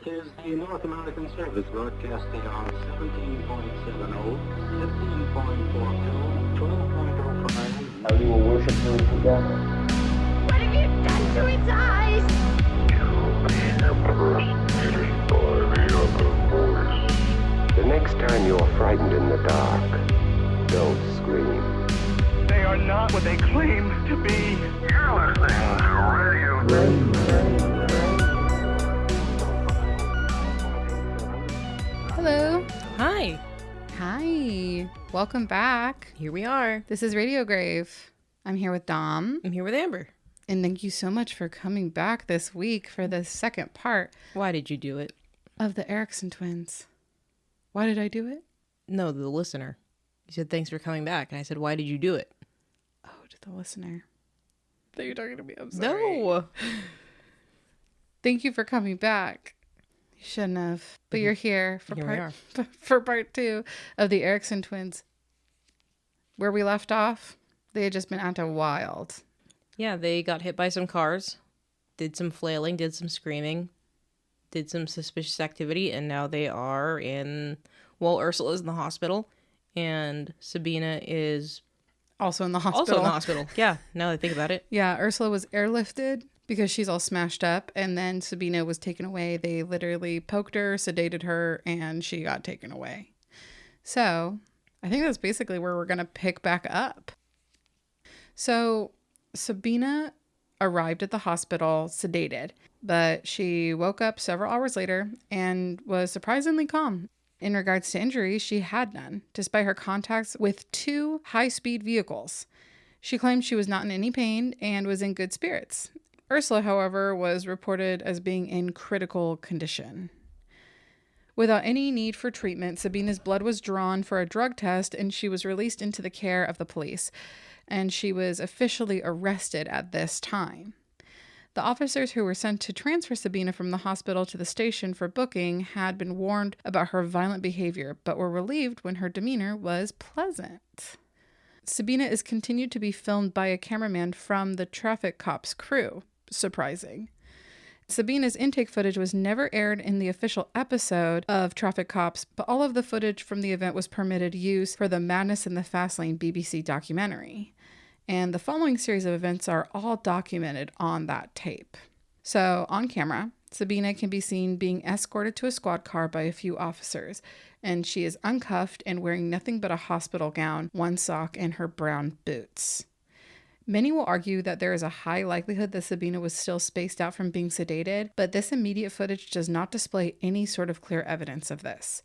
is the North American Service broadcasting on 17.70, 15.42, 12.05. Are you a worshiper of the devil? What have you done to its eyes? The next time you're frightened in the dark, don't scream. They are not what they claim to be. You're listening to Radio. Hello. Hi. Hi. Welcome back. Here we are. This is Radio Grave. I'm here with Dom. I'm here with Amber. And thank you so much for coming back this week for the second part Why did you do it? of the Erickson twins. Why did I do it? No, the listener. You said thanks for coming back. And I said, why did you do it? Oh, to the listener. That you're talking to me. I'm sorry. No. Thank you for coming back. You shouldn't have. But you're here for Here we for part 2 of the Erickson twins. Where we left off, they had just been acting wild. Yeah, they got hit by some cars, did some flailing, did some screaming, did some suspicious activity, and now they are in, well, Ursula's in the hospital, and Sabina is Also in the hospital. also in the hospital. Yeah, now that I think about it. Yeah, Ursula was airlifted because she's all smashed up, and then Sabina was taken away. They literally poked her, sedated her, and she got taken away. So I think that's basically where we're going to pick back up. So Sabina arrived at the hospital sedated, but she woke up several hours later and was surprisingly calm. In regards to injuries, she had none, despite her contacts with 2 high-speed vehicles. She claimed she was not in any pain and was in good spirits. Ursula, however, was reported as being in critical condition. Without any need for treatment, Sabina's blood was drawn for a drug test and she was released into the care of the police, and she was officially arrested at this time. The officers who were sent to transfer Sabina from the hospital to the station for booking had been warned about her violent behavior, but were relieved when her demeanor was pleasant. Sabina is continued to be filmed by a cameraman from the traffic cops crew. Surprising. Sabina's intake footage was never aired in the official episode of Traffic Cops, but all of the footage from the event was permitted use for the Madness in the Fastlane BBC documentary. And the following series of events are all documented on that tape. So, on camera, Sabina can be seen being escorted to a squad car by a few officers, and she is uncuffed and wearing nothing but a hospital gown, 1 sock, and her brown boots. Many will argue that there is a high likelihood that Sabina was still spaced out from being sedated, but this immediate footage does not display any sort of clear evidence of this.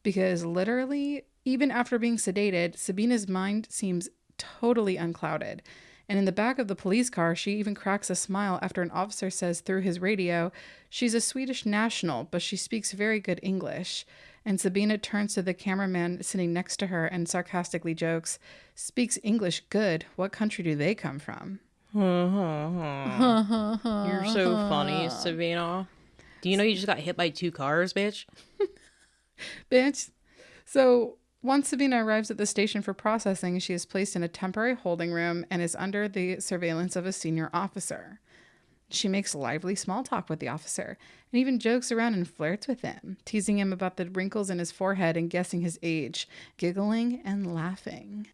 Because literally, even after being sedated, Sabina's mind seems totally unclouded. And in the back of the police car, she even cracks a smile after an officer says through his radio, she's a Swedish national, but she speaks very good English. And Sabina turns to the cameraman sitting next to her and sarcastically jokes, speaks English good. What country do they come from? You're so funny, Sabina. Do you know you just got hit by 2 cars, bitch? Bitch. So once Sabina arrives at the station for processing, she is placed in a temporary holding room and is under the surveillance of a senior officer. She makes lively small talk with the officer and even jokes around and flirts with him, teasing him about the wrinkles in his forehead and guessing his age, giggling and laughing.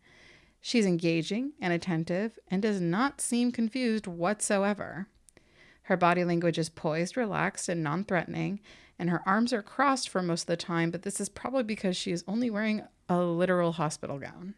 She's engaging and attentive and does not seem confused whatsoever. Her body language is poised, relaxed, and non-threatening, and her arms are crossed for most of the time, but this is probably because she is only wearing a literal hospital gown.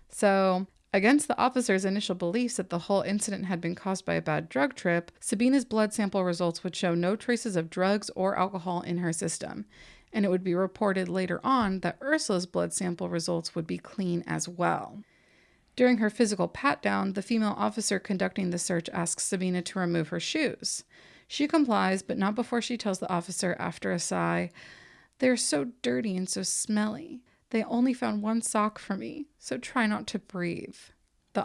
So, against the officer's initial beliefs that the whole incident had been caused by a bad drug trip, Sabina's blood sample results would show no traces of drugs or alcohol in her system, and it would be reported later on that Ursula's blood sample results would be clean as well. During her physical pat-down, the female officer conducting the search asks Sabina to remove her shoes. She complies, but not before she tells the officer after a sigh, "They're so dirty and so smelly. They only found 1 sock for me, so try not to breathe." The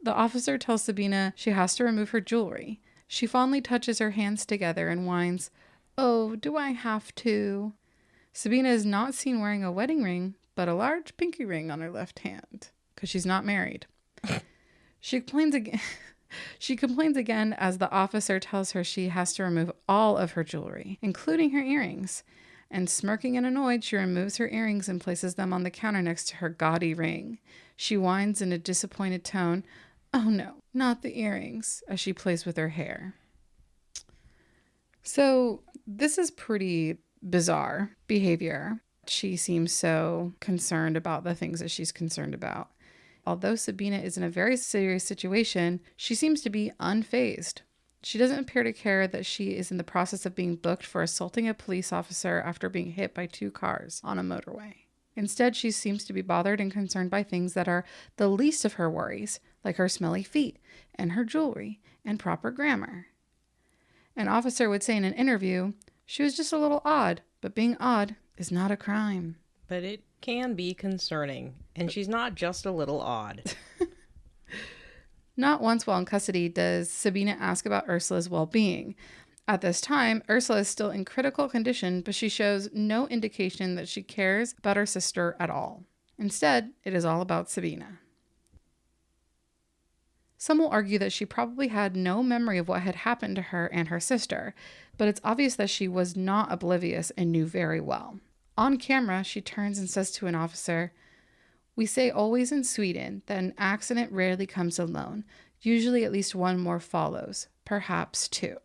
officer tells Sabina she has to remove her jewelry. She fondly touches her hands together and whines, "Oh, do I have to?" Sabina is not seen wearing a wedding ring, but a large pinky ring on her left hand, because she's not married. She explains again. She complains again as the officer tells her she has to remove all of her jewelry, including her earrings. And smirking and annoyed, she removes her earrings and places them on the counter next to her gaudy ring. She whines in a disappointed tone, "Oh no, not the earrings," as she plays with her hair. So this is pretty bizarre behavior. She seems so concerned about the things that she's concerned about. Although Sabina is in a very serious situation, she seems to be unfazed. She doesn't appear to care that she is in the process of being booked for assaulting a police officer after being hit by 2 cars on a motorway. Instead, she seems to be bothered and concerned by things that are the least of her worries, like her smelly feet and her jewelry and proper grammar. An officer would say in an interview, "She was just a little odd, but being odd is not a crime." But it can be concerning, and she's not just a little odd. Not once while in custody does Sabina ask about Ursula's well-being. At this time, Ursula is still in critical condition, but she shows no indication that she cares about her sister at all. Instead, it is all about Sabina. Some will argue that she probably had no memory of what had happened to her and her sister, but it's obvious that she was not oblivious and knew very well. On camera, she turns and says to an officer, "We say always in Sweden that an accident rarely comes alone. Usually at least one more follows, perhaps 2.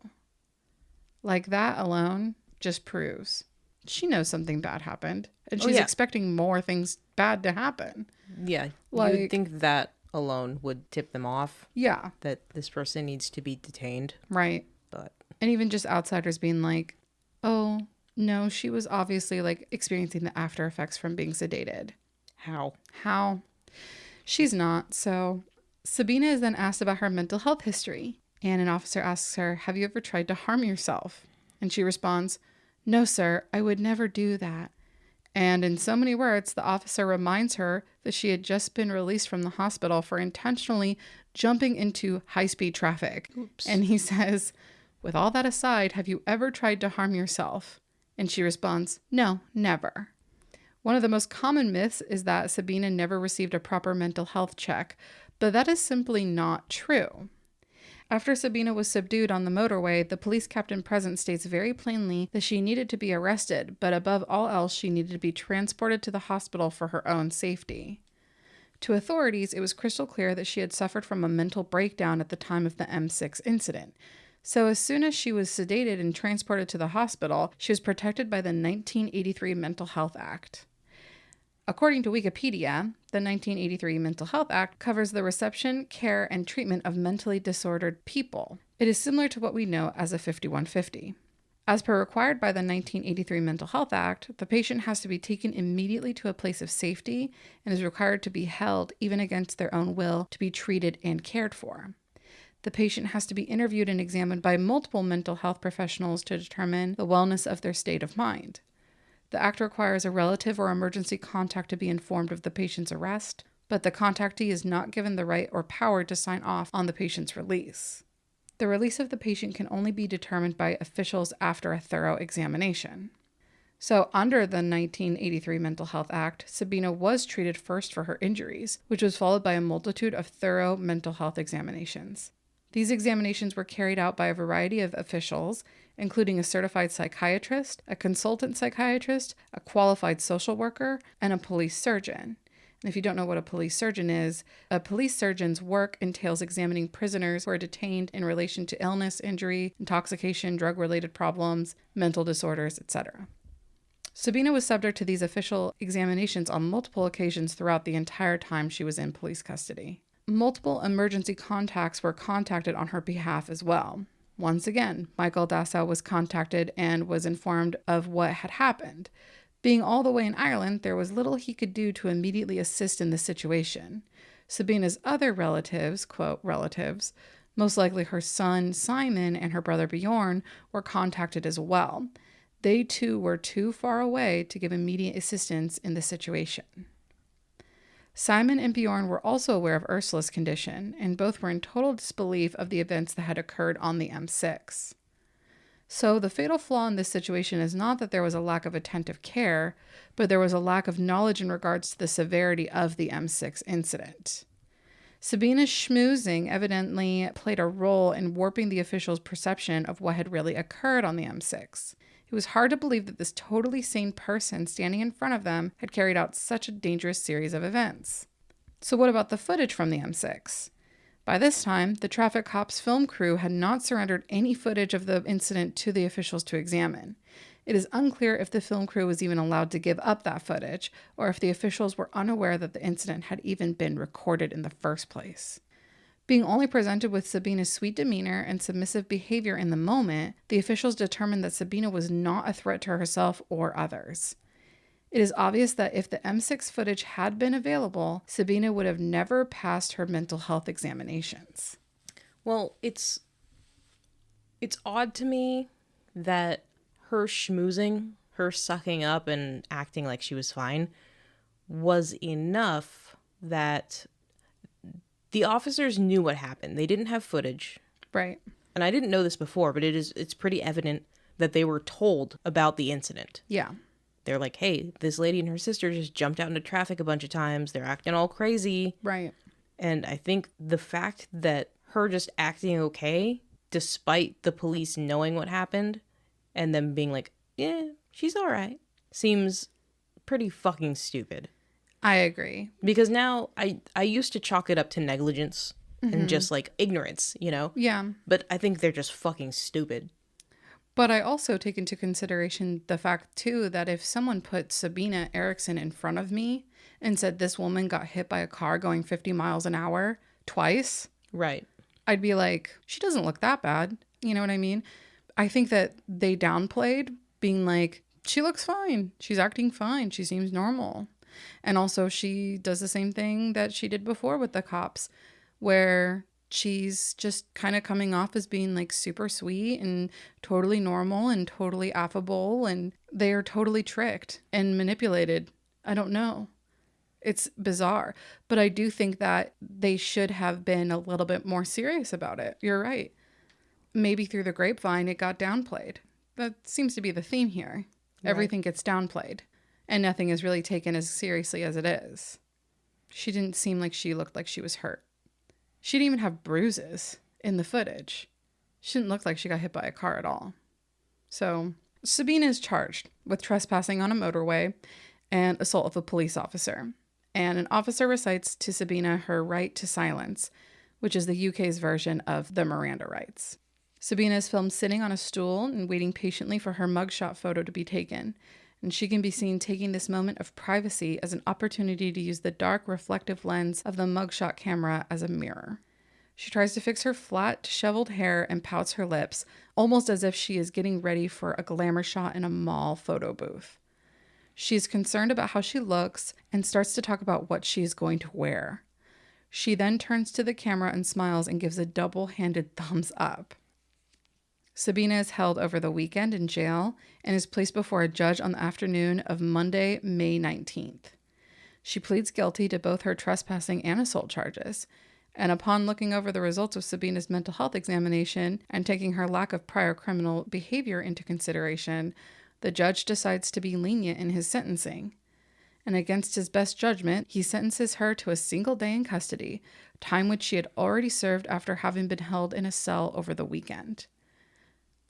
Like that alone just proves she knows something bad happened, and she's expecting more things bad to happen. Yeah, Like- you would think that alone would tip them off Yeah, that this person needs to be detained, right. but And even just outsiders being like, "Oh, no, she was obviously like experiencing the after effects from being sedated." how? How? She's not. So Sabina is then asked about her mental health history, and an officer asks her, "Have you ever tried to harm yourself?" And she responds, "No, sir, I would never do that." And in so many words, the officer reminds her that she had just been released from the hospital for intentionally jumping into high-speed traffic. Oops. And he says, "With all that aside, have you ever tried to harm yourself?" And she responds, "No, never." One of the most common myths is that Sabina never received a proper mental health check, but that is simply not true. After Sabina was subdued on the motorway, the police captain present states very plainly that she needed to be arrested, but above all else, she needed to be transported to the hospital for her own safety. To authorities, it was crystal clear that she had suffered from a mental breakdown at the time of the M6 incident. So as soon as she was sedated and transported to the hospital, she was protected by the 1983 Mental Health Act. According to Wikipedia, the 1983 Mental Health Act covers the reception, care, and treatment of mentally disordered people. It is similar to what we know as a 5150. As per required by the 1983 Mental Health Act, the patient has to be taken immediately to a place of safety and is required to be held, even against their own will, to be treated and cared for. The patient has to be interviewed and examined by multiple mental health professionals to determine the wellness of their state of mind. The act requires a relative or emergency contact to be informed of the patient's arrest, but the contactee is not given the right or power to sign off on the patient's release. The release of the patient can only be determined by officials after a thorough examination. So under the 1983 Mental Health Act, Sabina was treated first for her injuries, which was followed by a multitude of thorough mental health examinations. These examinations were carried out by a variety of officials, including a certified psychiatrist, a consultant psychiatrist, a qualified social worker, and a police surgeon. And if you don't know what a police surgeon is, a police surgeon's work entails examining prisoners who are detained in relation to illness, injury, intoxication, drug-related problems, mental disorders, etc. Sabina was subject to these official examinations on multiple occasions throughout the entire time she was in police custody. Multiple emergency contacts were contacted on her behalf as well. Once again, Michael Dassau was contacted and was informed of what had happened. Being all the way in Ireland, there was little he could do to immediately assist in the situation. Sabina's other relatives, quote, relatives, most likely her son Simon and her brother Bjorn, were contacted as well. They too were too far away to give immediate assistance in the situation. Simon and Bjorn were also aware of Ursula's condition, and both were in total disbelief of the events that had occurred on the M6. So the fatal flaw in this situation is not that there was a lack of attentive care, but there was a lack of knowledge in regards to the severity of the M6 incident. Sabina's schmoozing evidently played a role in warping the officials' perception of what had really occurred on the M6. It was hard to believe that this totally sane person standing in front of them had carried out such a dangerous series of events. So what about the footage from the M6? By this time, the traffic cops' film crew had not surrendered any footage of the incident to the officials to examine. It is unclear if the film crew was even allowed to give up that footage, or if the officials were unaware that the incident had even been recorded in the first place. Being only presented with Sabina's sweet demeanor and submissive behavior in the moment, the officials determined that Sabina was not a threat to herself or others. It is obvious that if the M6 footage had been available, Sabina would have never passed her mental health examinations. Well, it's odd to me that her schmoozing, her sucking up and acting like she was fine, was enough that the officers knew what happened. They didn't have footage. Right. And I didn't know this before, but it's pretty evident that they were told about the incident. Yeah. They're like, hey, this lady and her sister just jumped out into traffic a bunch of times. They're acting all crazy. Right. And I think the fact that her just acting okay, despite the police knowing what happened, and them being like, yeah, she's all right, seems pretty fucking stupid. I agree. Because now I used to chalk it up to negligence and just like ignorance, you know? Yeah. But I think they're just fucking stupid. But I also take into consideration the fact, too, that if someone put Sabina Erickson in front of me and said this woman got hit by a car going 50 miles an hour twice, Right. I'd be like, she doesn't look that bad. You know what I mean? I think that they downplayed being like, she looks fine. She's acting fine. She seems normal. And also she does the same thing that she did before with the cops, where she's just kind of coming off as being like super sweet and totally normal and totally affable, and they are totally tricked and manipulated. I don't know. It's bizarre, but I do think that they should have been a little bit more serious about it. You're right. Maybe through the grapevine, it got downplayed. That seems to be the theme here. Right. Everything gets downplayed and nothing is really taken as seriously as it is. She didn't seem like she looked like she was hurt. She didn't even have bruises in the footage. She didn't look like she got hit by a car at all. So Sabina is charged with trespassing on a motorway and assault of a police officer. And an officer recites to Sabina her right to silence, which is the UK's version of the Miranda rights. Sabina is filmed sitting on a stool and waiting patiently for her mugshot photo to be taken. And she can be seen taking this moment of privacy as an opportunity to use the dark reflective lens of the mugshot camera as a mirror. She tries to fix her flat, disheveled hair and pouts her lips, almost as if she is getting ready for a glamour shot in a mall photo booth. She is concerned about how she looks and starts to talk about what she is going to wear. She then turns to the camera and smiles and gives a double-handed thumbs up. Sabina is held over the weekend in jail and is placed before a judge on the afternoon of Monday, May 19th. She pleads guilty to both her trespassing and assault charges, and upon looking over the results of Sabina's mental health examination and taking her lack of prior criminal behavior into consideration, the judge decides to be lenient in his sentencing. And against his best judgment, he sentences her to a single day in custody, time which she had already served after having been held in a cell over the weekend.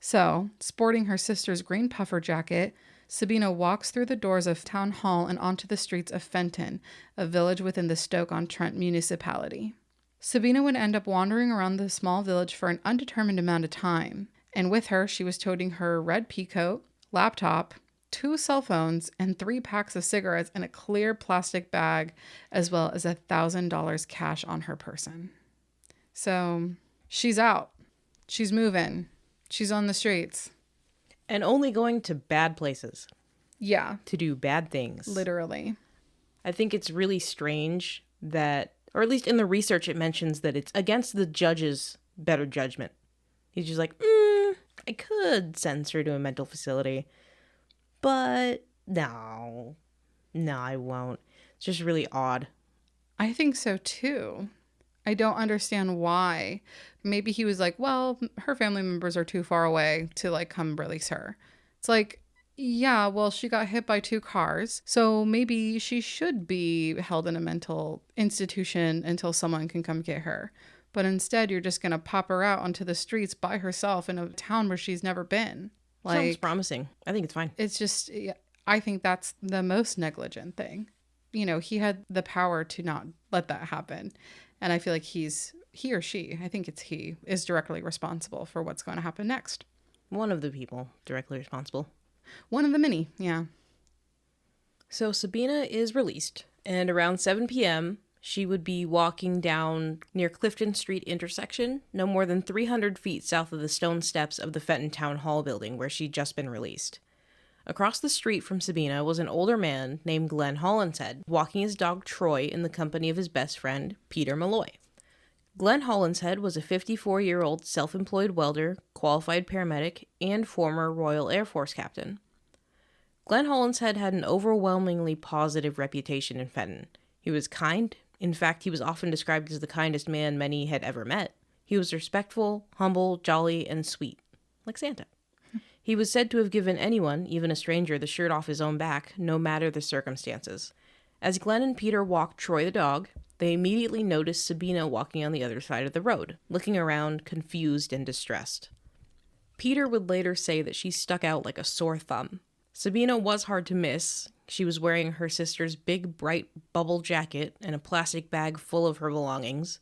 So, sporting her sister's green puffer jacket, Sabina walks through the doors of Town Hall and onto the streets of Fenton, a village within the Stoke-on-Trent municipality. Sabina would end up wandering around the small village for an undetermined amount of time, and with her she was toting her red peacoat, laptop, 2 cell phones, and 3 packs of cigarettes in a clear plastic bag, as well as $1,000 cash on her person. So, she's out. She's moving. She's on the streets. And only going to bad places. Yeah. To do bad things. Literally. I think it's really strange that, or at least in the research it mentions that it's against the judge's better judgment. He's just like, I could sentence her to a mental facility, but no, I won't. It's just really odd. I think so too. I don't understand why. Maybe he was like, well, her family members are too far away to like come release her. It's like, Yeah, well, she got hit by 2 cars, so maybe she should be held in a mental institution until someone can come get her. But instead, you're just going to pop her out onto the streets by herself in a town where she's never been. Sounds promising. I think it's fine. It's just, I think that's the most negligent thing. You know, he had the power to not let that happen. And I feel like he or she, I think it's he, is directly responsible for what's going to happen next. One of the people directly responsible. One of the many, yeah. So Sabina is released, and around 7 p.m., she would be walking down near Clifton Street intersection, no more than 300 feet south of the stone steps of the Fenton Town Hall building where she'd just been released. Across the street from Sabina was an older man named Glenn Hollinshead, walking his dog Troy in the company of his best friend, Peter Malloy. Glenn Hollinshead was a 54-year-old self-employed welder, qualified paramedic, and former Royal Air Force captain. Glenn Hollinshead had an overwhelmingly positive reputation in Fenton. He was kind. In fact, he was often described as the kindest man many had ever met. He was respectful, humble, jolly, and sweet, like Santa. He was said to have given anyone, even a stranger, the shirt off his own back, no matter the circumstances. As Glenn and Peter walked Troy the dog, they immediately noticed Sabina walking on the other side of the road, looking around, confused and distressed. Peter would later say that she stuck out like a sore thumb. Sabina was hard to miss. She was wearing her sister's big, bright bubble jacket and a plastic bag full of her belongings.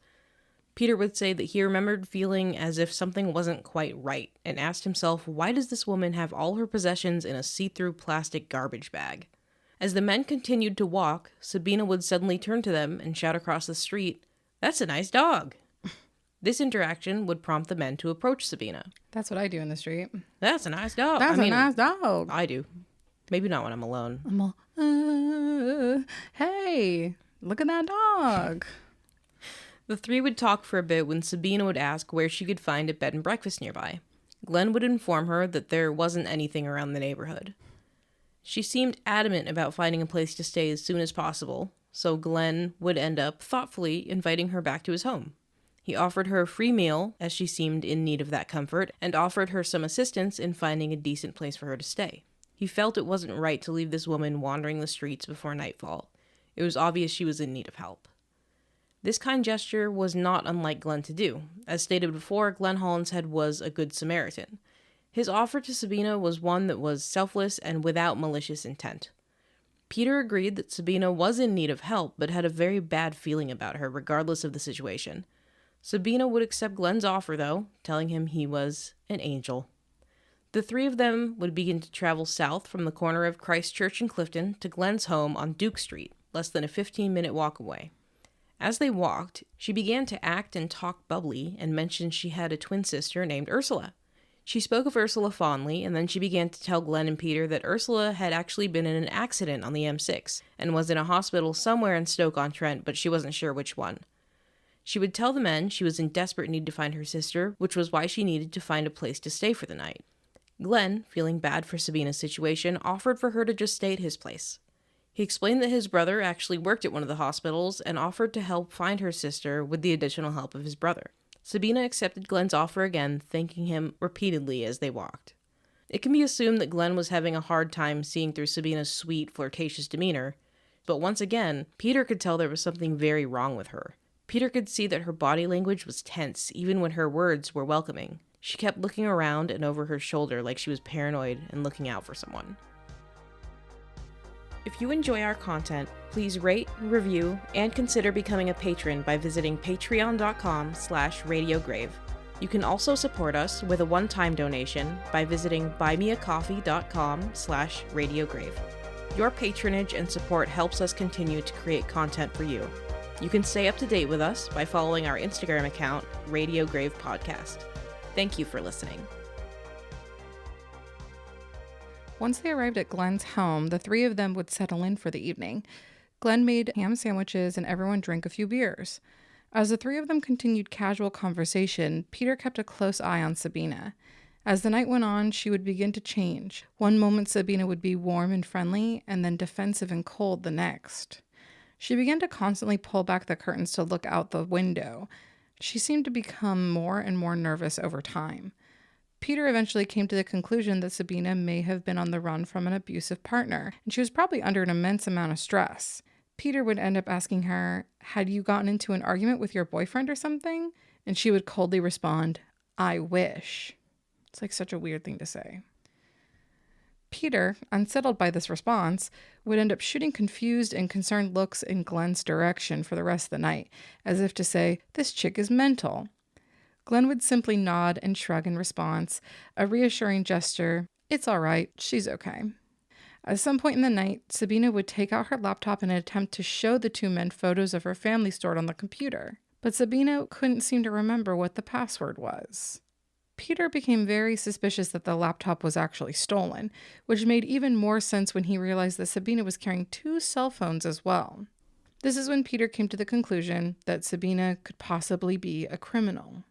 Peter would say that he remembered feeling as if something wasn't quite right and asked himself, why does this woman have all her possessions in a see-through plastic garbage bag? As the men continued to walk, Sabina would suddenly turn to them and shout across the street, "That's a nice dog." This interaction would prompt the men to approach Sabina. That's what I do in the street. That's a nice dog. That's a nice dog. I do. Maybe not when I'm alone. I'm all, hey, look at that dog. The three would talk for a bit when Sabina would ask where she could find a bed and breakfast nearby. Glenn would inform her that there wasn't anything around the neighborhood. She seemed adamant about finding a place to stay as soon as possible, so Glenn would end up thoughtfully inviting her back to his home. He offered her a free meal, as she seemed in need of that comfort, and offered her some assistance in finding a decent place for her to stay. He felt it wasn't right to leave this woman wandering the streets before nightfall. It was obvious she was in need of help. This kind gesture was not unlike Glenn to do. As stated before, Glenn Hollinshead was a good Samaritan. His offer to Sabina was one that was selfless and without malicious intent. Peter agreed that Sabina was in need of help, but had a very bad feeling about her, regardless of the situation. Sabina would accept Glenn's offer, though, telling him he was an angel. The three of them would begin to travel south from the corner of Christ Church and Clifton to Glenn's home on Duke Street, less than a 15-minute walk away. As they walked, she began to act and talk bubbly and mentioned she had a twin sister named Ursula. She spoke of Ursula fondly, and then she began to tell Glenn and Peter that Ursula had actually been in an accident on the M6 and was in a hospital somewhere in Stoke-on-Trent, but she wasn't sure which one. She would tell the men she was in desperate need to find her sister, which was why she needed to find a place to stay for the night. Glenn, feeling bad for Sabina's situation, offered for her to just stay at his place. He explained that his brother actually worked at one of the hospitals and offered to help find her sister with the additional help of his brother. Sabina accepted Glenn's offer again, thanking him repeatedly as they walked. It can be assumed that Glenn was having a hard time seeing through Sabina's sweet, flirtatious demeanor, but once again, Peter could tell there was something very wrong with her. Peter could see that her body language was tense, even when her words were welcoming. She kept looking around and over her shoulder like she was paranoid and looking out for someone. If you enjoy our content, please rate, review, and consider becoming a patron by visiting patreon.com/radiograve. You can also support us with a one-time donation by visiting buymeacoffee.com/radiograve. Your patronage and support helps us continue to create content for you. You can stay up to date with us by following our Instagram account, Radio Grave Podcast. Thank you for listening. Once they arrived at Glenn's home, the three of them would settle in for the evening. Glenn made ham sandwiches and everyone drank a few beers. As the three of them continued casual conversation, Peter kept a close eye on Sabina. As the night went on, she would begin to change. One moment Sabina would be warm and friendly, and then defensive and cold the next. She began to constantly pull back the curtains to look out the window. She seemed to become more and more nervous over time. Peter eventually came to the conclusion that Sabina may have been on the run from an abusive partner, and she was probably under an immense amount of stress. Peter would end up asking her, "Had you gotten into an argument with your boyfriend or something?" And she would coldly respond, "I wish." It's like such a weird thing to say. Peter, unsettled by this response, would end up shooting confused and concerned looks in Glenn's direction for the rest of the night, as if to say, "This chick is mental." Glenn would simply nod and shrug in response, a reassuring gesture, "It's all right, she's okay." At some point in the night, Sabina would take out her laptop in an attempt to show the two men photos of her family stored on the computer, but Sabina couldn't seem to remember what the password was. Peter became very suspicious that the laptop was actually stolen, which made even more sense when he realized that Sabina was carrying 2 cell phones as well. This is when Peter came to the conclusion that Sabina could possibly be a criminal.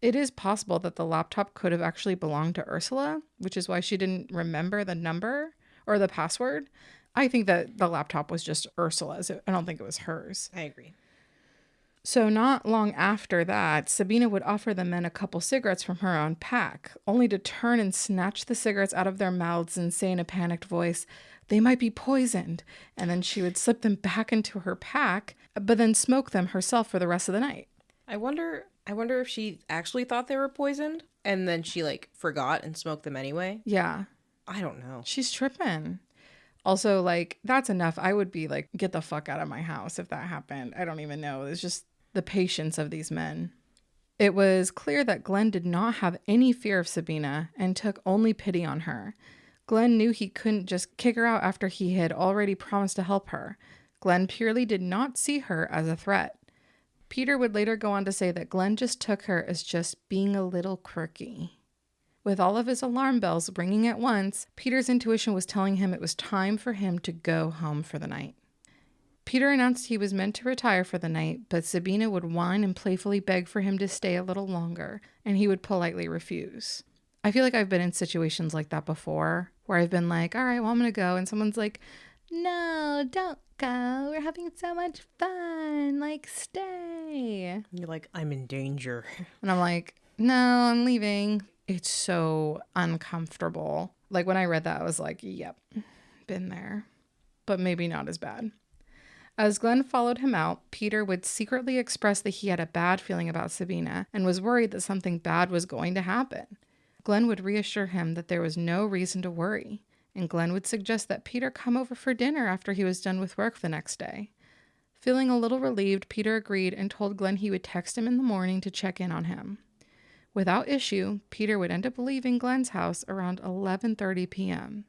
It is possible that the laptop could have actually belonged to Ursula, which is why she didn't remember the number or the password. I think that the laptop was just Ursula's. I don't think it was hers. I agree. So not long after that, Sabina would offer the men a couple cigarettes from her own pack, only to turn and snatch the cigarettes out of their mouths and say in a panicked voice, "They might be poisoned." And then she would slip them back into her pack, but then smoke them herself for the rest of the night. I wonder if she actually thought they were poisoned and then she forgot and smoked them anyway. Yeah. I don't know. She's tripping. Also, that's enough. I would be like, get the fuck out of my house if that happened. I don't even know. It's just the patience of these men. It was clear that Glenn did not have any fear of Sabina and took only pity on her. Glenn knew he couldn't just kick her out after he had already promised to help her. Glenn purely did not see her as a threat. Peter would later go on to say that Glenn just took her as just being a little quirky. With all of his alarm bells ringing at once, Peter's intuition was telling him it was time for him to go home for the night. Peter announced he was meant to retire for the night, but Sabina would whine and playfully beg for him to stay a little longer, and he would politely refuse. I feel like I've been in situations like that before, where I've been like, all right, well, I'm going to go, and someone's like, no, don't go. We're having so much fun. Stay. You're like, I'm in danger. And I'm like, no, I'm leaving. It's so uncomfortable. When I read that, I was like, yep, been there, but maybe not as bad. As Glenn followed him out, Peter would secretly express that he had a bad feeling about Sabina and was worried that something bad was going to happen. Glenn would reassure him that there was no reason to worry, and Glenn would suggest that Peter come over for dinner after he was done with work the next day. Feeling a little relieved, Peter agreed and told Glenn he would text him in the morning to check in on him. Without issue, Peter would end up leaving Glenn's house around 11:30 p.m.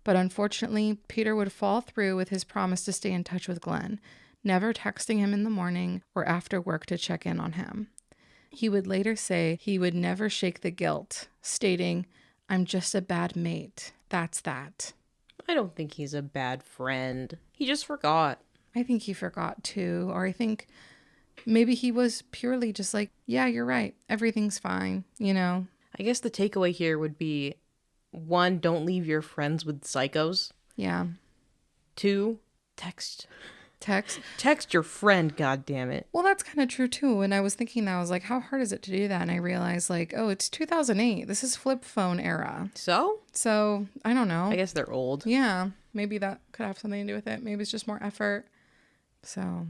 But unfortunately, Peter would fall through with his promise to stay in touch with Glenn, never texting him in the morning or after work to check in on him. He would later say he would never shake the guilt, stating, "I'm just a bad mate. That's that." I don't think he's a bad friend. He just forgot. I think he forgot too, or I think maybe he was purely just like, yeah, you're right. Everything's fine, I guess the takeaway here would be, 1, don't leave your friends with psychos. Yeah. 2, text your friend, goddammit. Well, that's kind of true too. And I was thinking that, I was like, how hard is it to do that? And I realized it's 2008. This is flip phone era. So I don't know. I guess they're old. Yeah. Maybe that could have something to do with it. Maybe it's just more effort. So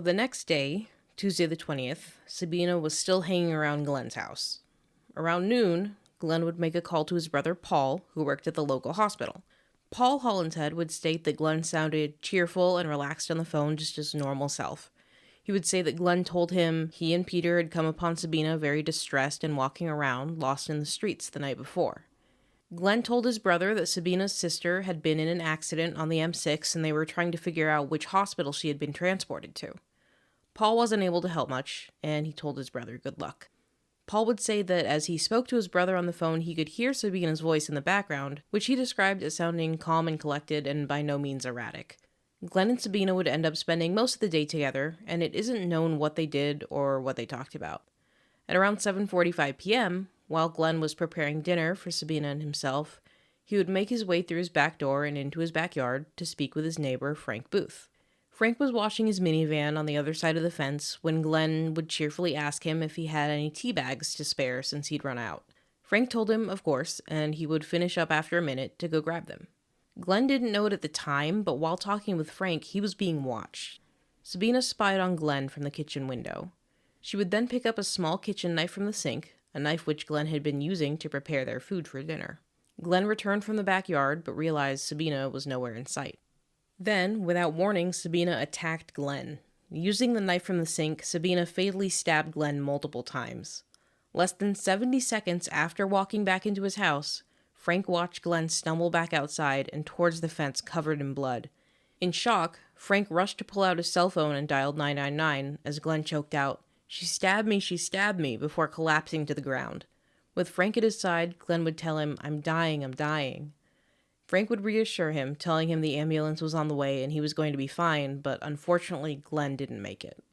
the next day, Tuesday the 20th, Sabina was still hanging around Glenn's house. Around noon, Glenn would make a call to his brother Paul, who worked at the local hospital. Paul Hollinshead would state that Glenn sounded cheerful and relaxed on the phone, just his normal self. He would say that Glenn told him he and Peter had come upon Sabina very distressed and walking around, lost in the streets the night before. Glenn told his brother that Sabina's sister had been in an accident on the M6 and they were trying to figure out which hospital she had been transported to. Paul wasn't able to help much, and he told his brother good luck. Paul would say that as he spoke to his brother on the phone, he could hear Sabina's voice in the background, which he described as sounding calm and collected and by no means erratic. Glenn and Sabina would end up spending most of the day together, and it isn't known what they did or what they talked about. At around 7:45 p.m., while Glenn was preparing dinner for Sabina and himself, he would make his way through his back door and into his backyard to speak with his neighbor, Frank Booth. Frank was washing his minivan on the other side of the fence when Glenn would cheerfully ask him if he had any tea bags to spare since he'd run out. Frank told him, of course, and he would finish up after a minute to go grab them. Glenn didn't know it at the time, but while talking with Frank, he was being watched. Sabina spied on Glenn from the kitchen window. She would then pick up a small kitchen knife from the sink, a knife which Glenn had been using to prepare their food for dinner. Glenn returned from the backyard, but realized Sabina was nowhere in sight. Then, without warning, Sabina attacked Glenn. Using the knife from the sink, Sabina fatally stabbed Glenn multiple times. Less than 70 seconds after walking back into his house, Frank watched Glenn stumble back outside and towards the fence covered in blood. In shock, Frank rushed to pull out his cell phone and dialed 999 as Glenn choked out, she stabbed me," before collapsing to the ground. With Frank at his side, Glenn would tell him, I'm dying. Frank would reassure him, telling him the ambulance was on the way and he was going to be fine, but unfortunately Glenn didn't make it.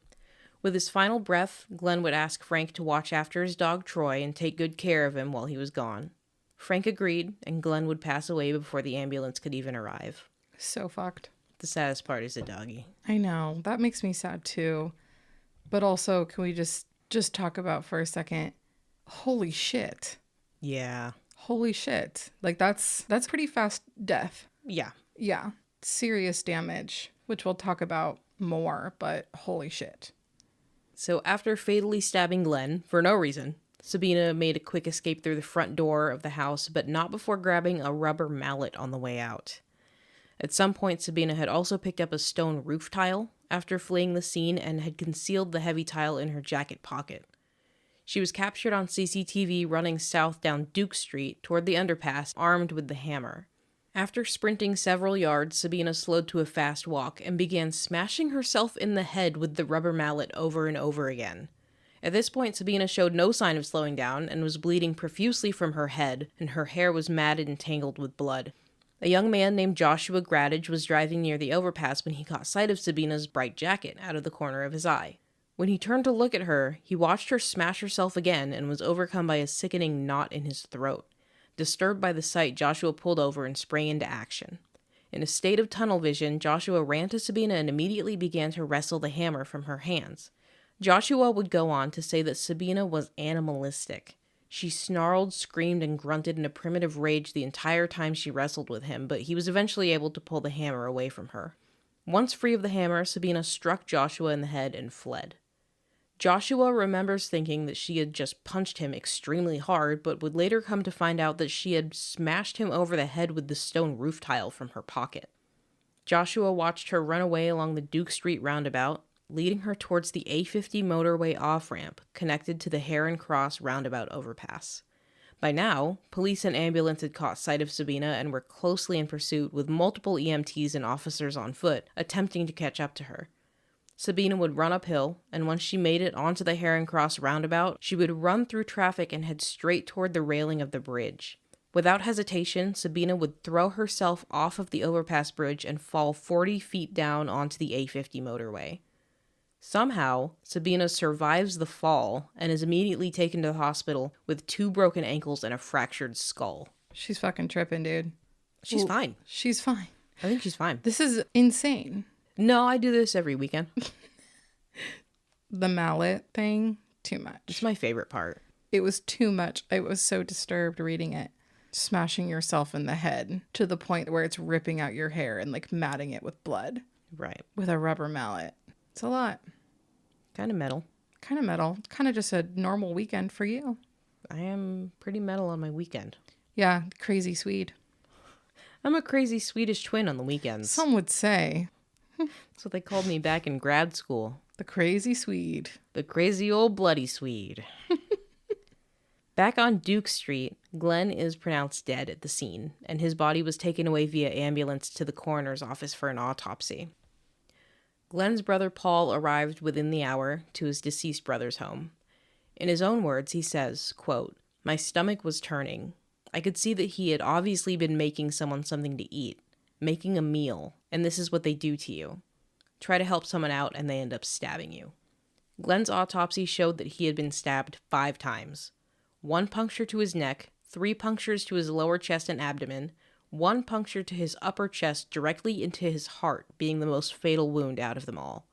With his final breath, Glenn would ask Frank to watch after his dog Troy and take good care of him while he was gone. Frank agreed, and Glenn would pass away before the ambulance could even arrive. So fucked. The saddest part is the doggy. I know. That makes me sad too. But also, can we just talk about for a second? Holy shit. Yeah. Holy shit. Like that's pretty fast death. Yeah. Yeah. Serious damage, which we'll talk about more, but holy shit. So after fatally stabbing Glenn, for no reason, Sabina made a quick escape through the front door of the house, but not before grabbing a rubber mallet on the way out. At some point, Sabina had also picked up a stone roof tile after fleeing the scene and had concealed the heavy tile in her jacket pocket. She was captured on CCTV running south down Duke Street toward the underpass, armed with the hammer. After sprinting several yards, Sabina slowed to a fast walk and began smashing herself in the head with the rubber mallet over and over again. At this point, Sabina showed no sign of slowing down and was bleeding profusely from her head, and her hair was matted and tangled with blood. A young man named Joshua Gradage was driving near the overpass when he caught sight of Sabina's bright jacket out of the corner of his eye. When he turned to look at her, he watched her smash herself again and was overcome by a sickening knot in his throat. Disturbed by the sight, Joshua pulled over and sprang into action. In a state of tunnel vision, Joshua ran to Sabina and immediately began to wrestle the hammer from her hands. Joshua would go on to say that Sabina was animalistic. She snarled, screamed, and grunted in a primitive rage the entire time she wrestled with him, but he was eventually able to pull the hammer away from her. Once free of the hammer, Sabina struck Joshua in the head and fled. Joshua remembers thinking that she had just punched him extremely hard, but would later come to find out that she had smashed him over the head with the stone roof tile from her pocket. Joshua watched her run away along the Duke Street roundabout, leading her towards the A50 motorway off-ramp connected to the Heron Cross roundabout overpass. By now, police and ambulance had caught sight of Sabina and were closely in pursuit with multiple EMTs and officers on foot, attempting to catch up to her. Sabina would run uphill, and once she made it onto the Heron Cross roundabout, she would run through traffic and head straight toward the railing of the bridge. Without hesitation, Sabina would throw herself off of the overpass bridge and fall 40 feet down onto the A50 motorway. Somehow, Sabina survives the fall and is immediately taken to the hospital with 2 broken ankles and a fractured skull. She's fucking tripping, dude. She's fine. She's fine. I think she's fine. This is insane. No, I do this every weekend. The mallet thing, too much. It's my favorite part. It was too much. I was so disturbed reading it. Smashing yourself in the head to the point where it's ripping out your hair and like matting it with blood. Right. With a rubber mallet. It's a lot. Kind of metal. Kind of metal. Kind of just a normal weekend for you. I am pretty metal on my weekend. Yeah, crazy Swede. I'm a crazy Swedish twin on the weekends. Some would say. That's what they called me back in grad school. The crazy Swede. The crazy old bloody Swede. Back on Duke Street, Glenn is pronounced dead at the scene, and his body was taken away via ambulance to the coroner's office for an autopsy. Glenn's brother Paul arrived within the hour to his deceased brother's home. In his own words, he says, quote, "My stomach was turning. I could see that he had obviously been making someone something to eat, making a meal, and this is what they do to you. Try to help someone out and they end up stabbing you." Glenn's autopsy showed that he had been stabbed 5 times. 1 puncture to his neck, 3 punctures to his lower chest and abdomen, one puncture to his upper chest directly into his heart being the most fatal wound out of them all.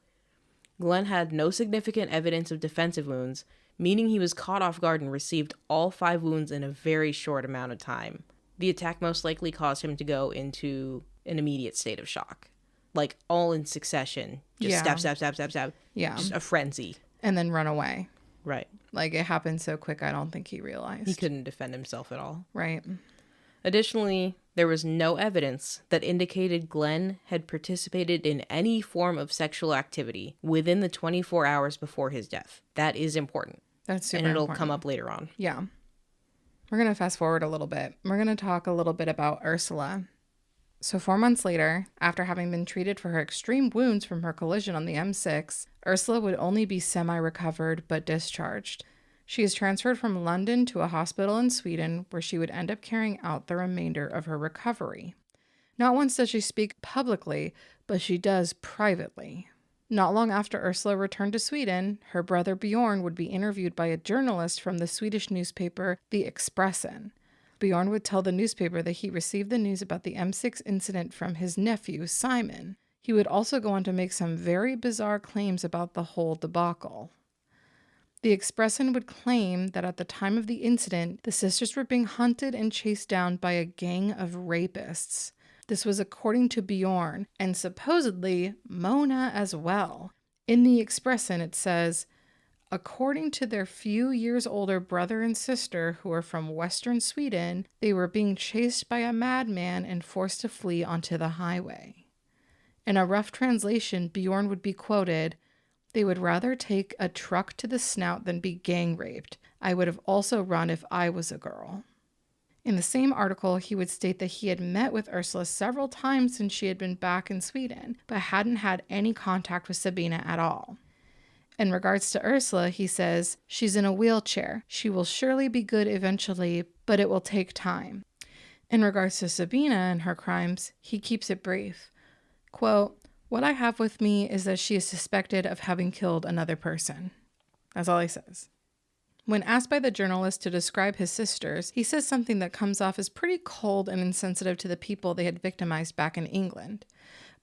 Glenn had no significant evidence of defensive wounds, meaning he was caught off guard and received all 5 wounds in a very short amount of time. The attack most likely caused him to go into an immediate state of shock. Like, all in succession. Just stab, stab, stab, stab, stab. Yeah. Just a frenzy. And then run away. Right. Like, it happened so quick, I don't think he realized. He couldn't defend himself at all. Right. Additionally, there was no evidence that indicated Glenn had participated in any form of sexual activity within the 24 hours before his death. That is important. That's super And it'll important. come up later on. Yeah. We're going to fast forward a little bit. We're going to talk a little bit about Ursula. So 4 months later, after having been treated for her extreme wounds from her collision on the M6, Ursula would only be semi-recovered but discharged. She is transferred from London to a hospital in Sweden where she would end up carrying out the remainder of her recovery. Not once does she speak publicly, but she does privately. Not long after Ursula returned to Sweden, her brother Bjorn would be interviewed by a journalist from the Swedish newspaper The Expressen. Bjorn would tell the newspaper that he received the news about the M6 incident from his nephew, Simon. He would also go on to make some very bizarre claims about the whole debacle. The Expressen would claim that at the time of the incident, the sisters were being hunted and chased down by a gang of rapists. This was according to Bjorn, and supposedly Mona as well. In the Expressen, it says, according to their few years older brother and sister who are from western Sweden, they were being chased by a madman and forced to flee onto the highway. In a rough translation, Bjorn would be quoted, "They would rather take a truck to the snout than be gang raped. I would have also run if I was a girl." In the same article, he would state that he had met with Ursula several times since she had been back in Sweden, but hadn't had any contact with Sabina at all. In regards to Ursula, he says, "She's in a wheelchair. She will surely be good eventually, but it will take time." In regards to Sabina and her crimes, he keeps it brief. Quote, "What I have with me is that she is suspected of having killed another person." That's all he says. When asked by the journalist to describe his sisters, he says something that comes off as pretty cold and insensitive to the people they had victimized back in England.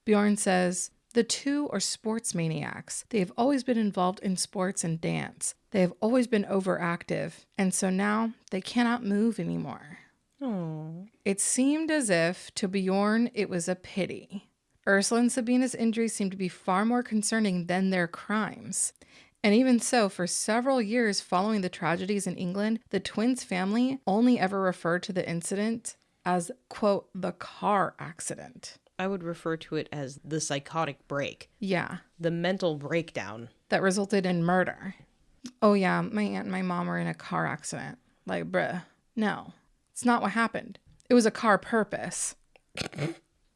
Bjorn says, "The two are sports maniacs. They have always been involved in sports and dance. They have always been overactive, and so now they cannot move anymore." Oh. It seemed as if, to Bjorn, it was a pity. Ursula and Sabina's injuries seemed to be far more concerning than their crimes. And even so, for several years following the tragedies in England, the twins' family only ever referred to the incident as, quote, the car accident. I would refer to it as the psychotic break. Yeah. The mental breakdown. That resulted in murder. Oh yeah, my aunt and my mom were in a car accident. Like, bruh, no. It's not what happened. It was a car purpose.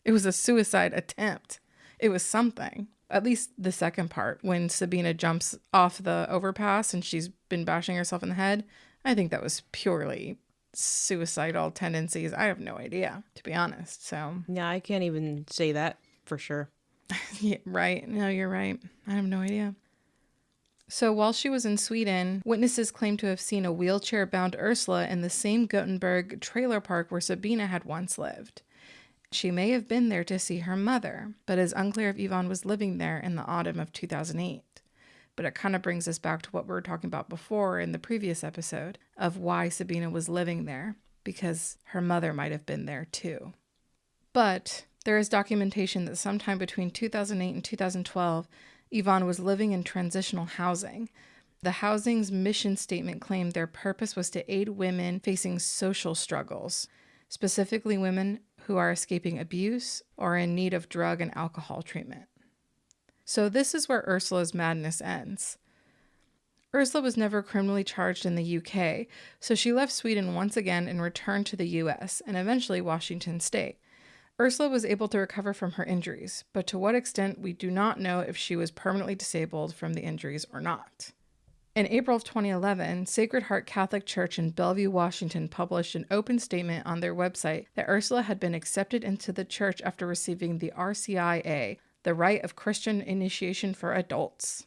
It was a suicide attempt. It was something. At least the second part, when Sabina jumps off the overpass and she's been bashing herself in the head, I think that was purely suicidal tendencies. I have no idea, to be honest. So, Yeah, I can't even say that for sure. yeah, right. No, you're right. I have no idea. So while she was in Sweden, witnesses claim to have seen a wheelchair-bound Ursula in the same Gothenburg trailer park where Sabina had once lived. She may have been there to see her mother, but it's unclear if Yvonne was living there in the autumn of 2008. But it kind of brings us back to what we were talking about before in the previous episode of why Sabina was living there, because her mother might have been there too. But there is documentation that sometime between 2008 and 2012, Yvonne was living in transitional housing. The housing's mission statement claimed their purpose was to aid women facing social struggles, specifically women who are escaping abuse or in need of drug and alcohol treatment. So this is where Ursula's madness ends. Ursula was never criminally charged in the UK, so she left Sweden once again and returned to the US and eventually Washington State. Ursula was able to recover from her injuries, but to what extent we do not know if she was permanently disabled from the injuries or not. In April of 2011, Sacred Heart Catholic Church in Bellevue, Washington published an open statement on their website that Ursula had been accepted into the church after receiving the RCIA, the Rite of Christian Initiation for Adults.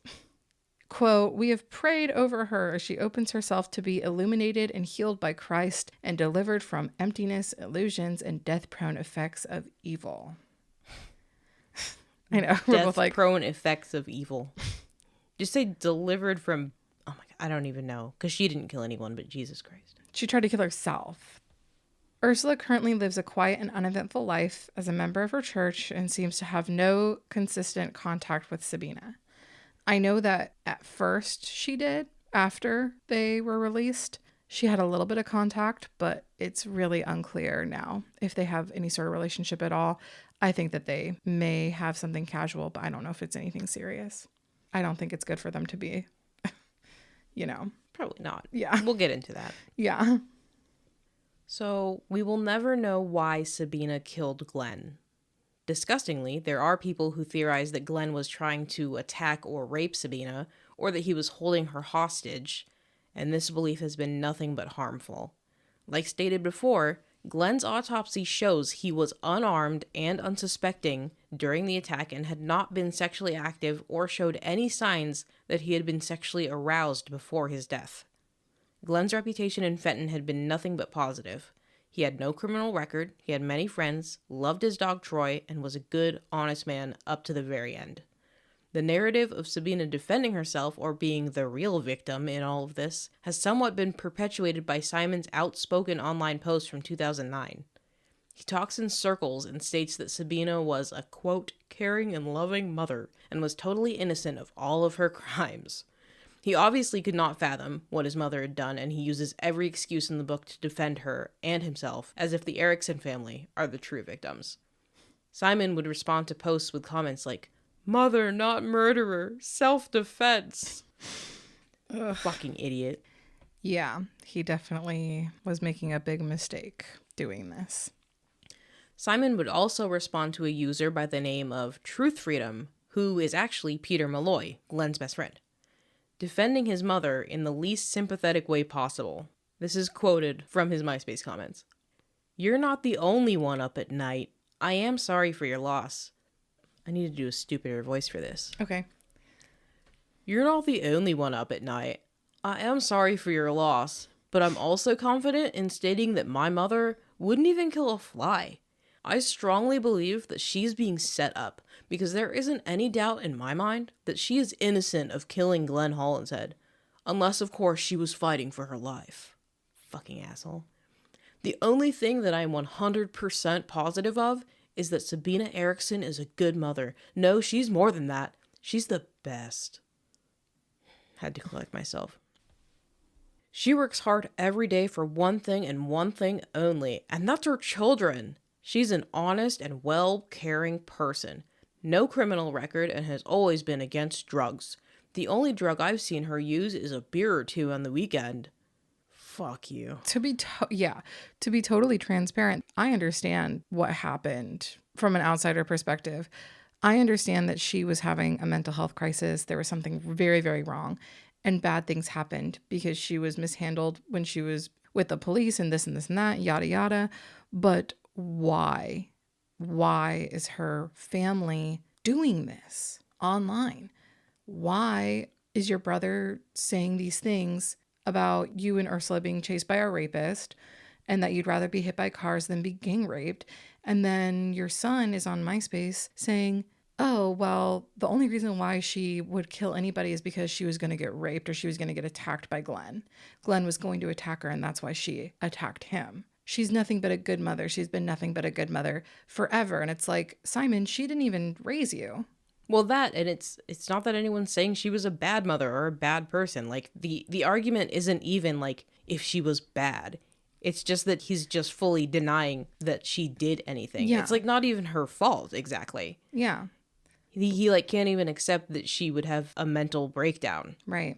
Quote, "We have prayed over her as she opens herself to be illuminated and healed by Christ and delivered from emptiness, illusions, and death-prone effects of evil." I know. We're both like, Death-prone effects of evil. Just say delivered from... Oh my God, I don't even know. Because she didn't kill anyone, but Jesus Christ. she tried to kill herself. Ursula currently lives a quiet and uneventful life as a member of her church and seems to have no consistent contact with Sabina. I know that at first she did, after they were released. She had a little bit of contact, but it's really unclear now if they have any sort of relationship at all. I think that they may have something casual, but I don't know if it's anything serious. I don't think it's good for them to be, Probably not. Yeah. We'll get into that. Yeah. So, we will never know why Sabina killed Glenn. Disgustingly, there are people who theorize that Glenn was trying to attack or rape Sabina, or that he was holding her hostage, and this belief has been nothing but harmful. Like stated before, Glenn's autopsy shows he was unarmed and unsuspecting during the attack and had not been sexually active or showed any signs that he had been sexually aroused before his death. Glenn's reputation in Fenton had been nothing but positive. He had no criminal record, he had many friends, loved his dog Troy, and was a good, honest man up to the very end. The narrative of Sabina defending herself or being the real victim in all of this has somewhat been perpetuated by Simon's outspoken online post from 2009. He talks in circles and states that Sabina was a, quote, caring and loving mother and was totally innocent of all of her crimes. He obviously could not fathom what his mother had done, and he uses every excuse in the book to defend her and himself as if the Erickson family are the true victims. Simon would respond to posts with comments like, "Mother, not murderer, self-defense." Fucking idiot. Yeah, he definitely was making a big mistake doing this. Simon would also respond to a user by the name of Truth Freedom, who is actually Peter Malloy, Glenn's best friend, defending his mother in the least sympathetic way possible. This is quoted from his MySpace comments. "You're not the only one up at night. I am sorry for your loss." I need to do a stupider voice for this. Okay. "You're not the only one up at night. I am sorry for your loss, but I'm also confident in stating that my mother wouldn't even kill a fly. I strongly believe that she's being set up, because there isn't any doubt in my mind that she is innocent of killing Glenn Hollinshead, unless of course she was fighting for her life." Fucking asshole. "The only thing that I'm 100% positive of is that Sabina Erickson is a good mother. No, she's more than that. She's the best." Had to collect myself. "She works hard every day for one thing and one thing only, and that's her children. She's an honest and well-caring person. No criminal record and has always been against drugs. The only drug I've seen her use is a beer or two on the weekend." Fuck you. To be totally transparent, I understand what happened from an outsider perspective. I understand that she was having a mental health crisis. There was something very, very wrong, and bad things happened because she was mishandled when she was with the police and this and this and that, yada, yada. But why? Why is her family doing this online? Why is your brother saying these things about you and Ursula being chased by a rapist and that you'd rather be hit by cars than be gang raped? And then your son is on MySpace saying, "Oh, well, the only reason why she would kill anybody is because she was going to get raped or she was going to get attacked by Glenn. Glenn was going to attack her and that's why she attacked him. She's nothing but a good mother. She's been nothing but a good mother forever." And it's like, Simon, she didn't even raise you. Well, that, and it's not that anyone's saying she was a bad mother or a bad person. Like, the argument isn't even, like, if she was bad. It's just that he's just fully denying that she did anything. Yeah. It's, like, not even her fault, exactly. Yeah. He like, can't even accept that she would have a mental breakdown. Right.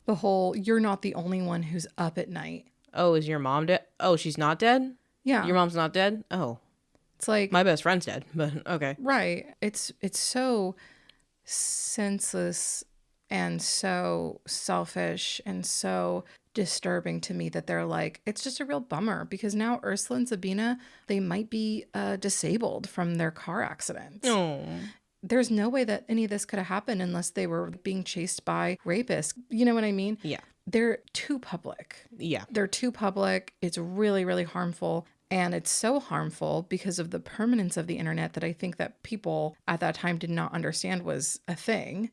The whole, you're not the only one who's up at night. Oh, is your mom dead? Oh, she's not dead? Yeah. Your mom's not dead? Oh. It's like, My best friend's dead, but okay. right. It's so senseless and so selfish and so disturbing to me that they're like, it's just a real bummer because now Ursula and Sabina, they might be disabled from their car accidents. Oh. there's no way that any of this could have happened unless they were being chased by rapists. You know what I mean? Yeah. They're too public. Yeah. They're too public. It's really, really harmful. And it's so harmful because of the permanence of the internet that I think that people at that time did not understand was a thing.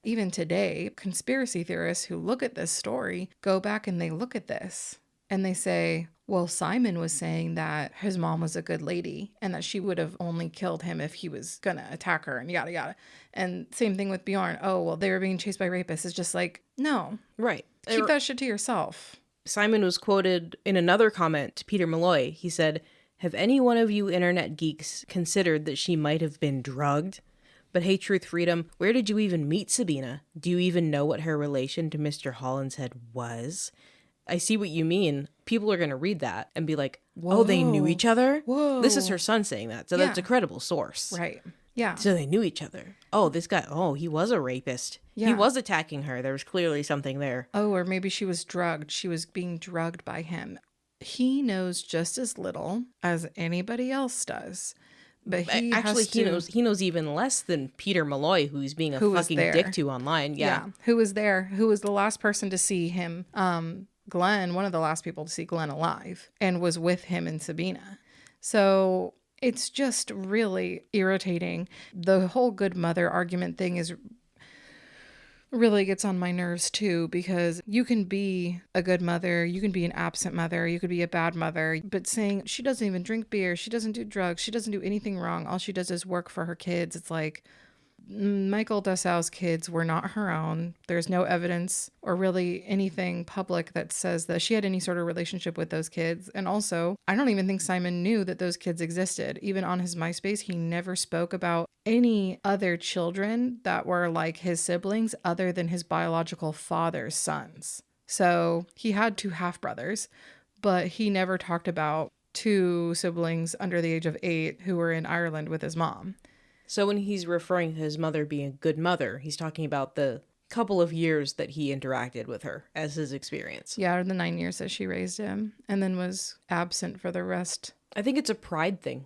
Even today, conspiracy theorists who look at this story go back and they look at this and they say, well, Simon was saying that his mom was a good lady and that she would have only killed him if he was going to attack her and yada, yada. And same thing with Bjorn. Oh, well, they were being chased by rapists. It's just like, no, Right. keep that shit to yourself. Simon was quoted in another comment to Peter Malloy. He said, "Have any one of you internet geeks considered that she might have been drugged? But hey, Truth Freedom, where did you even meet Sabina? Do you even know what her relation to Mr. Hollinshead was?" I see what you mean. People are going to read that and be like, oh, they knew each other? Whoa. This is her son saying that. So that's a Yeah. credible source. Right. Yeah. So they knew each other. Oh, this guy, he was a rapist. He Yeah. was attacking her. There was clearly something there. Oh, or maybe she was drugged. She was being drugged by him. He knows just as little as anybody else does. But he Actually, has to, he knows even less than Peter Malloy, who's being a Who was fucking there. dick to online. Yeah. Who was there? Who was the last person to see him? Glenn, one of the last people to see Glenn alive, and was with him and Sabina. So it's just really irritating. The whole good mother argument thing is really gets on my nerves too, because you can be a good mother, you can be an absent mother, you could be a bad mother, but saying she doesn't even drink beer, she doesn't do drugs, she doesn't do anything wrong, all she does is work for her kids. It's like, Michael Dessau's kids were not her own. There's no evidence or really anything public that says that she had any sort of relationship with those kids. And also, I don't even think Simon knew that those kids existed. Even on his MySpace, he never spoke about any other children that were like his siblings other than his biological father's sons. So he had 2 half-brothers, but he never talked about 2 siblings under the age of 8 who were in Ireland with his mom. So when he's referring to his mother being a good mother, he's talking about the couple of years that he interacted with her as his experience. Yeah, or the 9 years that she raised him and then was absent for the rest. I think it's a pride thing.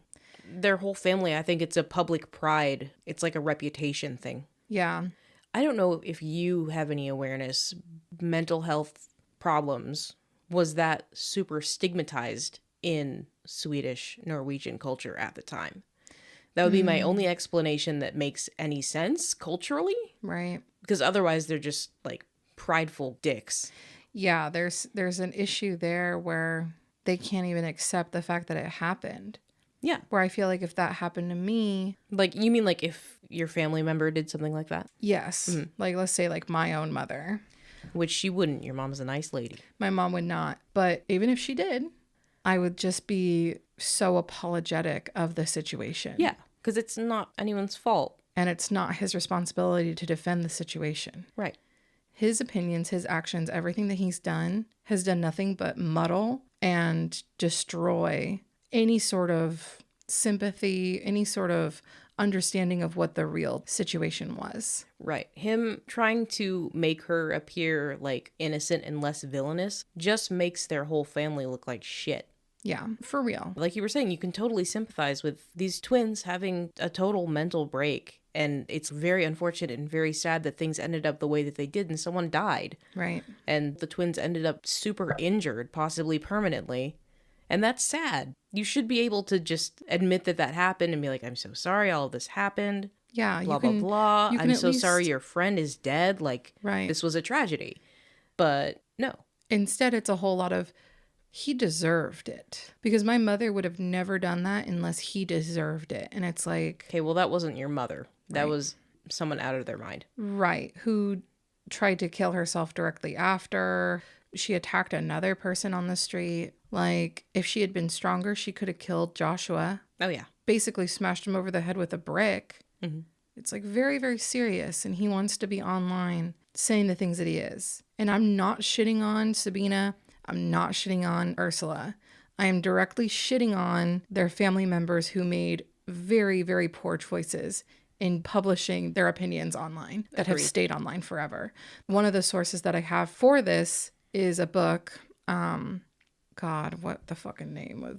Their whole family, I think it's a public pride. It's like a reputation thing. Yeah. I don't know if you have any awareness. Mental health problems, was that super stigmatized in Swedish, Norwegian culture at the time? That would be my only explanation that makes any sense culturally. Right. Because otherwise they're just like prideful dicks. Yeah, there's an issue there where they can't even accept the fact that it happened. Yeah. Where I feel like if that happened to me, Like, you mean like if your family member did something like that? yes. Like, let's say like my own mother. Which she wouldn't. Your mom's a nice lady. My mom would not. But even if she did, I would just be so apologetic of the situation. Yeah. Because it's not anyone's fault. And it's not his responsibility to defend the situation. Right. His opinions, his actions, everything that he's done has done nothing but muddle and destroy any sort of sympathy, any sort of understanding of what the real situation was. Right. Him trying to make her appear like innocent and less villainous just makes their whole family look like shit. Yeah, for real. Like you were saying, you can totally sympathize with these twins having a total mental break. And it's very unfortunate and very sad that things ended up the way that they did and someone died. Right. And the twins ended up super injured, possibly permanently. And that's sad. You should be able to just admit that that happened and be like, I'm so sorry all of this happened. Yeah. Blah, blah, blah. you can I'm at so least- sorry your friend is dead. Like, Right. this was a tragedy. But no. Instead, it's a whole lot of, he deserved it. Because my mother would have never done that unless he deserved it. And it's like, Okay, well, that wasn't your mother. That Right. was someone out of their mind. right, who tried to kill herself directly after. She attacked another person on the street. Like, if she had been stronger, she could have killed Joshua. Oh, yeah. Basically smashed him over the head with a brick. Mhm. It's like very, very serious. And he wants to be online saying the things that he is. And I'm not shitting on Sabina. I'm not shitting on Ursula. I am directly shitting on their family members who made very, very poor choices in publishing their opinions online that have Agreed. stayed online forever. One of the sources that I have for this is a book. God, what the fucking name was?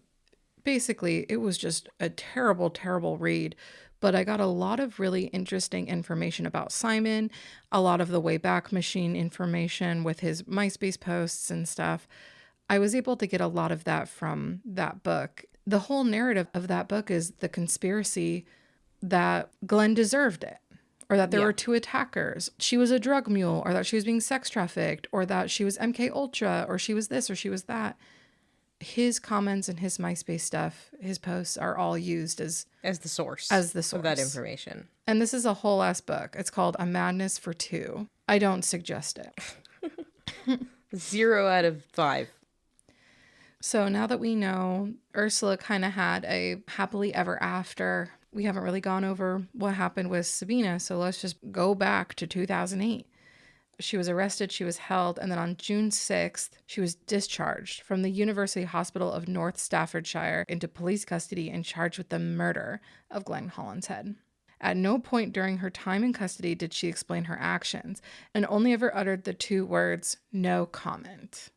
Basically, it was just a terrible, terrible read. but I got a lot of really interesting information about Simon, a lot of the Wayback Machine information with his MySpace posts and stuff. I was able to get a lot of that from that book. The whole narrative of that book is the conspiracy that Glenn deserved it, or that there were two attackers. She was a drug mule, or that she was being sex trafficked, or that she was MK Ultra, or she was this, or she was that. His comments and his MySpace stuff, his posts are all used as the source. Of that information. And this is a whole ass book. It's called A Madness for Two. I don't suggest it. 0 out of 5. So now that we know Ursula kind of had a happily ever after, we haven't really gone over what happened with Sabina. So let's just go back to 2008. She was arrested, she was held, and then on June 6th, she was discharged from the University Hospital of North Staffordshire into police custody and charged with the murder of Glenn Hollinshead. At no point during her time in custody did she explain her actions, and only ever uttered the 2 words, "no comment,"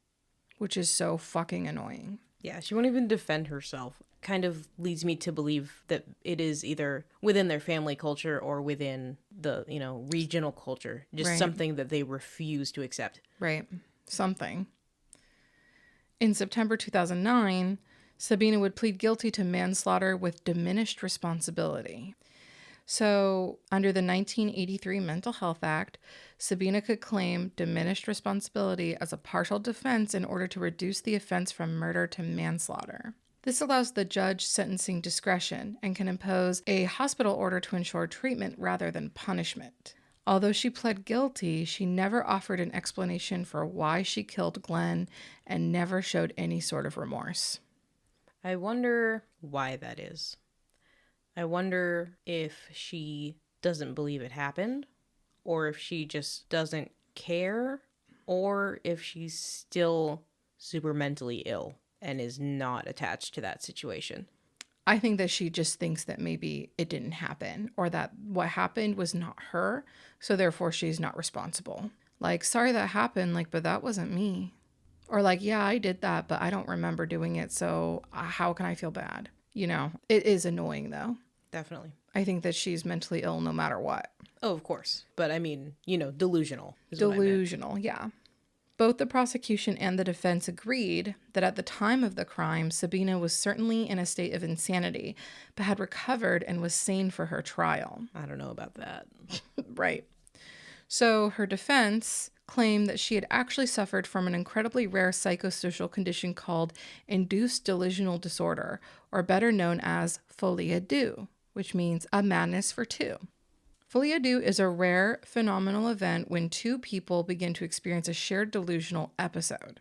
which is so fucking annoying. Yeah, she won't even defend herself. Kind of leads me to believe that it is either within their family culture or within the, regional culture. Just something that they refuse to accept. Right. Something. In September 2009, Sabina would plead guilty to manslaughter with diminished responsibility. So, under the 1983 Mental Health Act, Sabina could claim diminished responsibility as a partial defense in order to reduce the offense from murder to manslaughter. This allows the judge sentencing discretion and can impose a hospital order to ensure treatment rather than punishment. Although she pled guilty, she never offered an explanation for why she killed Glenn and never showed any sort of remorse. I wonder why that is. I wonder if she doesn't believe it happened, or if she just doesn't care, or if she's still super mentally ill and is not attached to that situation. I think that she just thinks that maybe it didn't happen, or that what happened was not her, so therefore she's not responsible. Like, sorry that happened, but that wasn't me. Or yeah, I did that, but I don't remember doing it, so how can I feel bad? It is annoying though. Definitely. I think that she's mentally ill no matter what. Oh, of course. But I mean, delusional. Delusional, yeah. Both the prosecution and the defense agreed that at the time of the crime, Sabina was certainly in a state of insanity, but had recovered and was sane for her trial. I don't know about that. Right. So her defense claimed that she had actually suffered from an incredibly rare psychosocial condition called induced delusional disorder, or better known as folie à deux, which means a madness for two. Folie à deux is a rare phenomenal event when 2 people begin to experience a shared delusional episode.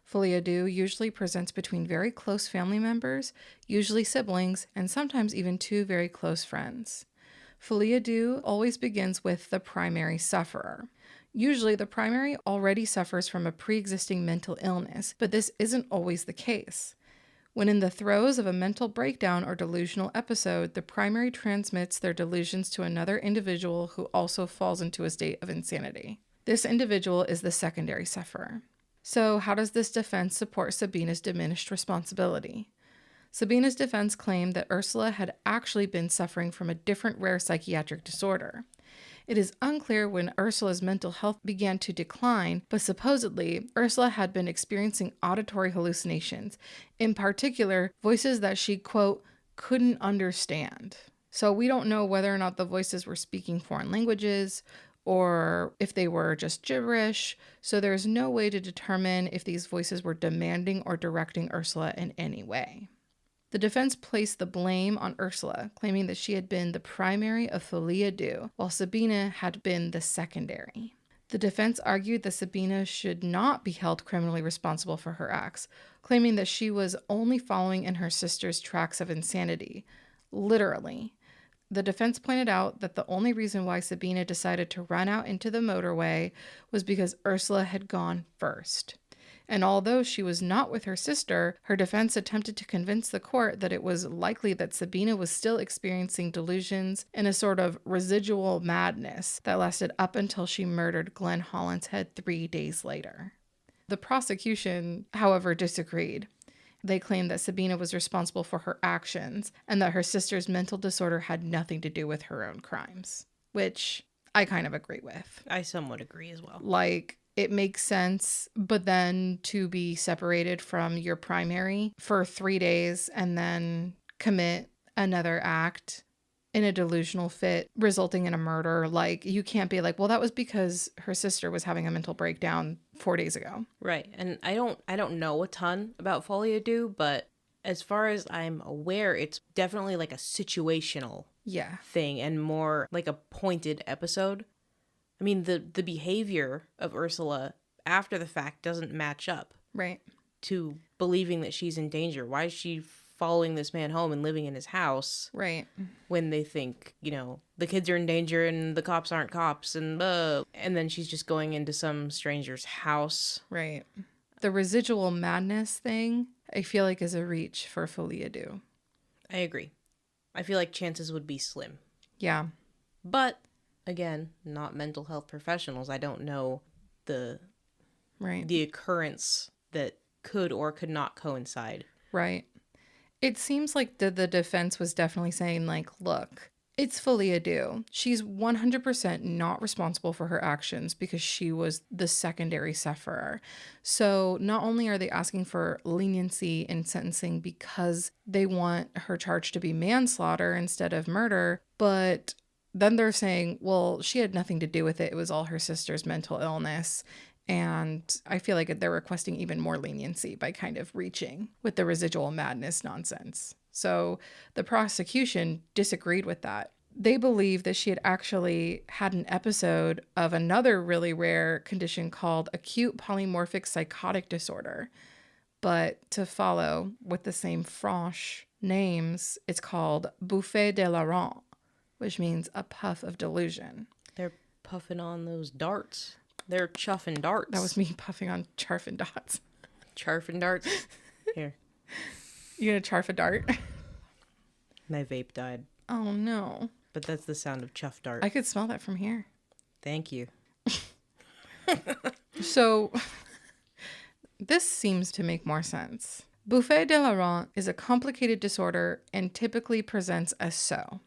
Folie à deux usually presents between very close family members, usually siblings, and sometimes even 2 very close friends. Folie à deux always begins with the primary sufferer. Usually, the primary already suffers from a pre-existing mental illness, but this isn't always the case. When in the throes of a mental breakdown or delusional episode, the primary transmits their delusions to another individual who also falls into a state of insanity. This individual is the secondary sufferer. So, how does this defense support Sabina's diminished responsibility? Sabina's defense claimed that Ursula had actually been suffering from a different rare psychiatric disorder. It is unclear when Ursula's mental health began to decline, but supposedly, Ursula had been experiencing auditory hallucinations, in particular, voices that she, quote, couldn't understand. So we don't know whether or not the voices were speaking foreign languages, or if they were just gibberish, so there's no way to determine if these voices were demanding or directing Ursula in any way. The defense placed the blame on Ursula, claiming that she had been the primary of folie à deux, while Sabina had been the secondary. The defense argued that Sabina should not be held criminally responsible for her acts, claiming that she was only following in her sister's tracks of insanity. Literally. The defense pointed out that the only reason why Sabina decided to run out into the motorway was because Ursula had gone first. And although she was not with her sister, her defense attempted to convince the court that it was likely that Sabina was still experiencing delusions in a sort of residual madness that lasted up until she murdered Glenn Hollinshead 3 days later. The prosecution, however, disagreed. they claimed that Sabina was responsible for her actions and that her sister's mental disorder had nothing to do with her own crimes, which I kind of agree with. I somewhat agree as well. Like, it makes sense, but then to be separated from your primary for 3 days and then commit another act in a delusional fit resulting in a murder, like, you can't be like, well, that was because her sister was having a mental breakdown 4 days ago. Right. And I don't know a ton about Folie à Deux, but as far as I'm aware, it's definitely like a situational Yeah. thing and more like a pointed episode. I mean, the behavior of Ursula after the fact doesn't match up Right. to believing that she's in danger. Why is she following this man home and living in his house Right. when they think, you know, the kids are in danger and the cops aren't cops and then she's just going into some stranger's house. Right. The residual madness thing, I feel like, is a reach for Folie à Deux. I agree. I feel like chances would be slim. Yeah. But again, not mental health professionals. I don't know the Right. occurrence that could or could not coincide. Right. It seems like the defense was definitely saying, like, look, it's Folie à Deux. She's 100% not responsible for her actions because she was the secondary sufferer. So not only are they asking for leniency in sentencing because they want her charge to be manslaughter instead of murder, but then they're saying, well, she had nothing to do with it. It was all her sister's mental illness. And I feel like they're requesting even more leniency by kind of reaching with the residual madness nonsense. So the prosecution disagreed with that. They believe that she had actually had an episode of another really rare condition called acute polymorphic psychotic disorder. But to follow with the same French names, it's called bouffée delirant, which means a puff of delusion. They're puffing on those darts. They're chuffing darts. That was me puffing on charf and dots. Charfing darts. Here. You gonna charf a dart? My vape died. Oh no. But that's the sound of chuff dart. I could smell that from here. Thank you. So this seems to make more sense. Bouffée delirant is a complicated disorder and typically presents as so.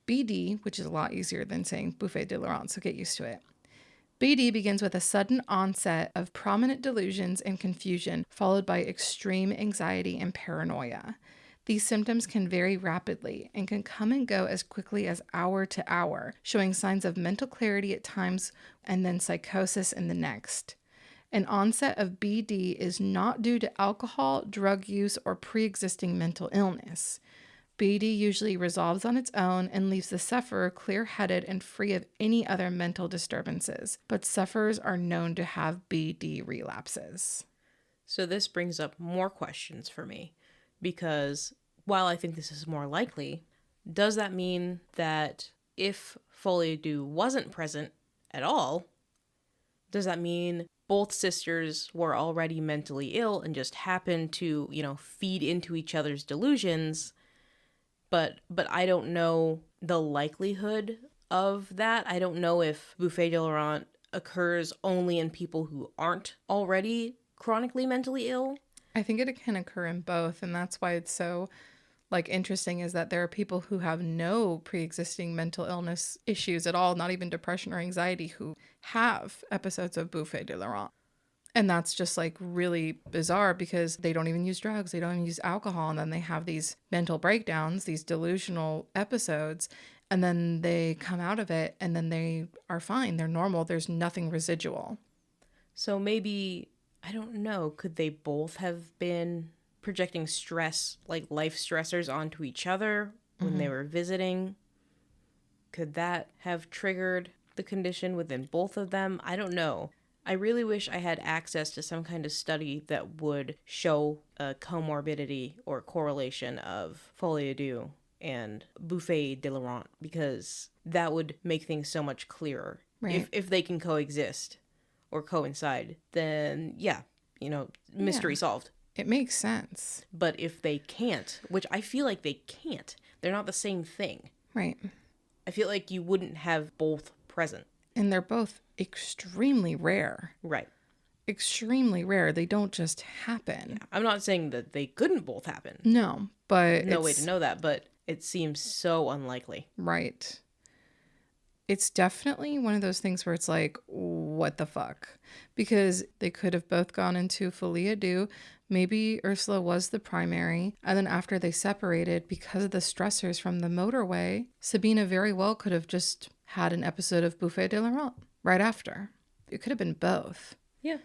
BD, which is a lot easier than saying bouffée delirant, so get used to it. BD begins with a sudden onset of prominent delusions and confusion, followed by extreme anxiety and paranoia. These symptoms can vary rapidly and can come and go as quickly as hour to hour, showing signs of mental clarity at times and then psychosis in the next. An onset of BD is not due to alcohol, drug use, or pre-existing mental illness. BD usually resolves on its own and leaves the sufferer clear-headed and free of any other mental disturbances, but sufferers are known to have BD relapses. So this brings up more questions for me, because while I think this is more likely, does that mean that if Folie à Deux wasn't present at all, does that mean both sisters were already mentally ill and just happened to, feed into each other's delusions? But I don't know the likelihood of that. I don't know if bouffée delirant occurs only in people who aren't already chronically mentally ill. I think it can occur in both, and that's why it's so interesting is that there are people who have no pre-existing mental illness issues at all, not even depression or anxiety, who have episodes of bouffée delirant. And that's just really bizarre because they don't even use drugs. They don't even use alcohol. And then they have these mental breakdowns, these delusional episodes, and then they come out of it and then they are fine. They're normal. There's nothing residual. So maybe, I don't know, could they both have been projecting stress, like life stressors onto each other when they were visiting? Could that have triggered the condition within both of them? I don't know. I really wish I had access to some kind of study that would show a comorbidity or correlation of Folie à Deux and bouffée delirant, because that would make things so much clearer. Right. If they can coexist or coincide, then mystery solved. It makes sense. But if they can't, which I feel like they can't, they're not the same thing. Right. I feel like you wouldn't have both present. And they're both extremely rare. Right. extremely rare. They don't just happen. I'm not saying that they couldn't both happen. No, but No way to know that, but it seems so unlikely. Right. It's definitely one of those things where it's like, what the fuck? Because they could have both gone into folie à deux. Maybe Ursula was the primary. And then after they separated, because of the stressors from the motorway, Sabina very well could have just had an episode of Buffet de la Rente right after. It could have been both. Yeah.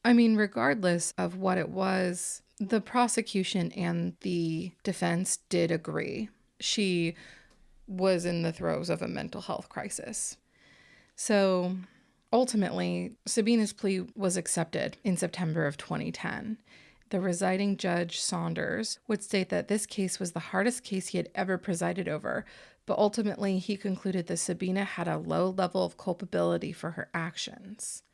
I mean, regardless of what it was, the prosecution and the defense did agree. She was in the throes of a mental health crisis. So ultimately, Sabina's plea was accepted in September of 2010. The residing judge, Saunders, would state that this case was the hardest case he had ever presided over, but ultimately he concluded that Sabina had a low level of culpability for her actions.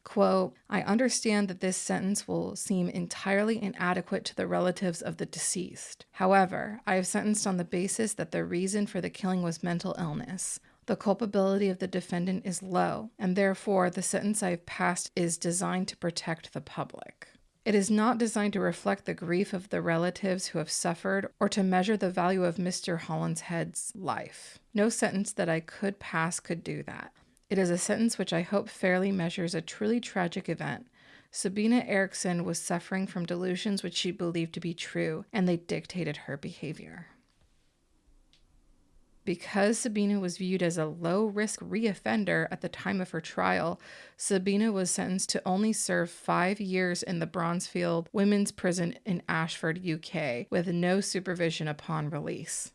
Quote, I understand that this sentence will seem entirely inadequate to the relatives of the deceased. However, I have sentenced on the basis that the reason for the killing was mental illness. The culpability of the defendant is low, and therefore the sentence I have passed is designed to protect the public. It is not designed to reflect the grief of the relatives who have suffered or to measure the value of Mr. Hollinshead's life. No sentence that I could pass could do that. It is a sentence which I hope fairly measures a truly tragic event. Sabina Eriksson was suffering from delusions which she believed to be true, and they dictated her behavior. Because Sabina was viewed as a low-risk reoffender at the time of her trial, Sabina was sentenced to only serve 5 years in the Bronzefield Women's Prison in Ashford, UK, with no supervision upon release.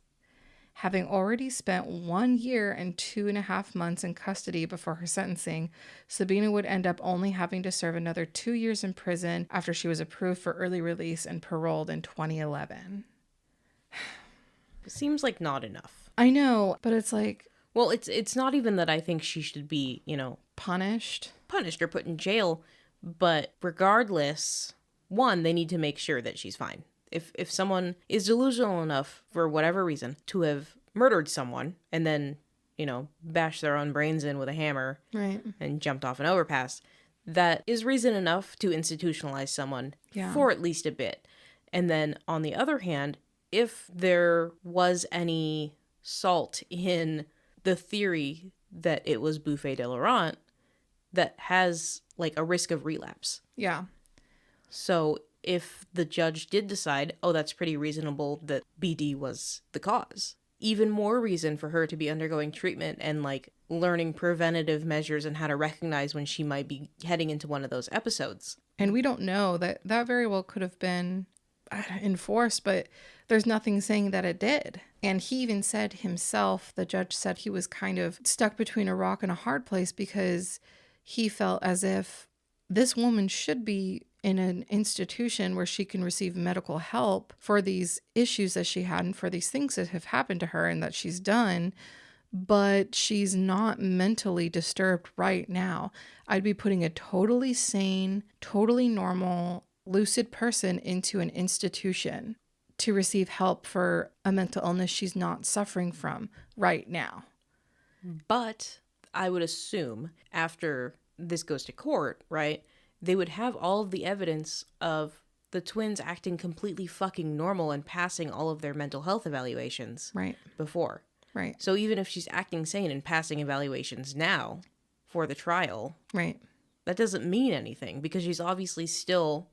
Having already spent 1 year and 2.5 months in custody before her sentencing, Sabina would end up only having to serve another 2 years in prison after she was approved for early release and paroled in 2011. It seems like not enough. I know, but it's like... Well, it's not even that I think she should be, punished or put in jail, but regardless, one, they need to make sure that she's fine. If someone is delusional enough, for whatever reason, to have murdered someone and then, bashed their own brains in with a hammer right. and jumped off an overpass, that is reason enough to institutionalize someone for at least a bit. And then, on the other hand, if there was any salt in the theory that it was Buffet de la Rente, that has, a risk of relapse. Yeah. So if the judge did decide, that's pretty reasonable that BD was the cause, even more reason for her to be undergoing treatment and, learning preventative measures and how to recognize when she might be heading into one of those episodes. And we don't know that very well could have been enforced, but there's nothing saying that it did. And he even said himself, the judge said he was kind of stuck between a rock and a hard place because he felt as if this woman should be in an institution where she can receive medical help for these issues that she had and for these things that have happened to her and that she's done, but she's not mentally disturbed right now. I'd be putting a totally sane, totally normal, lucid person into an institution to receive help for a mental illness she's not suffering from right now. But I would assume after this goes to court, right, they would have all of the evidence of the twins acting completely fucking normal and passing all of their mental health evaluations Right. before. Right. So even if she's acting sane and passing evaluations now for the trial, Right. that doesn't mean anything because she's obviously still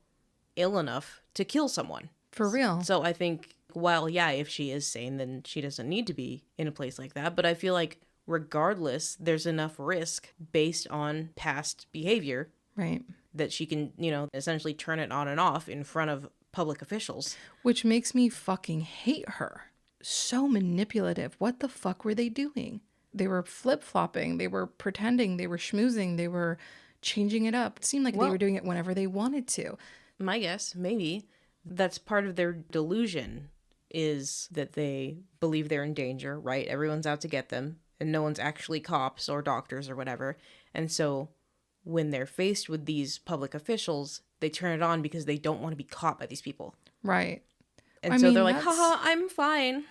ill enough to kill someone. For real. So I think, while, if she is sane, then she doesn't need to be in a place like that. But I feel like regardless, there's enough risk based on past behavior Right. that she can, essentially turn it on and off in front of public officials. Which makes me fucking hate her. So manipulative. What the fuck were they doing? They were flip-flopping. They were pretending. They were schmoozing. They were changing it up. It seemed like they were doing it whenever they wanted to. My guess, maybe, that's part of their delusion, is that they believe they're in danger, right? Everyone's out to get them, and no one's actually cops or doctors or whatever. And so when they're faced with these public officials, they turn it on because they don't want to be caught by these people. Right. And they're like, haha, I'm fine.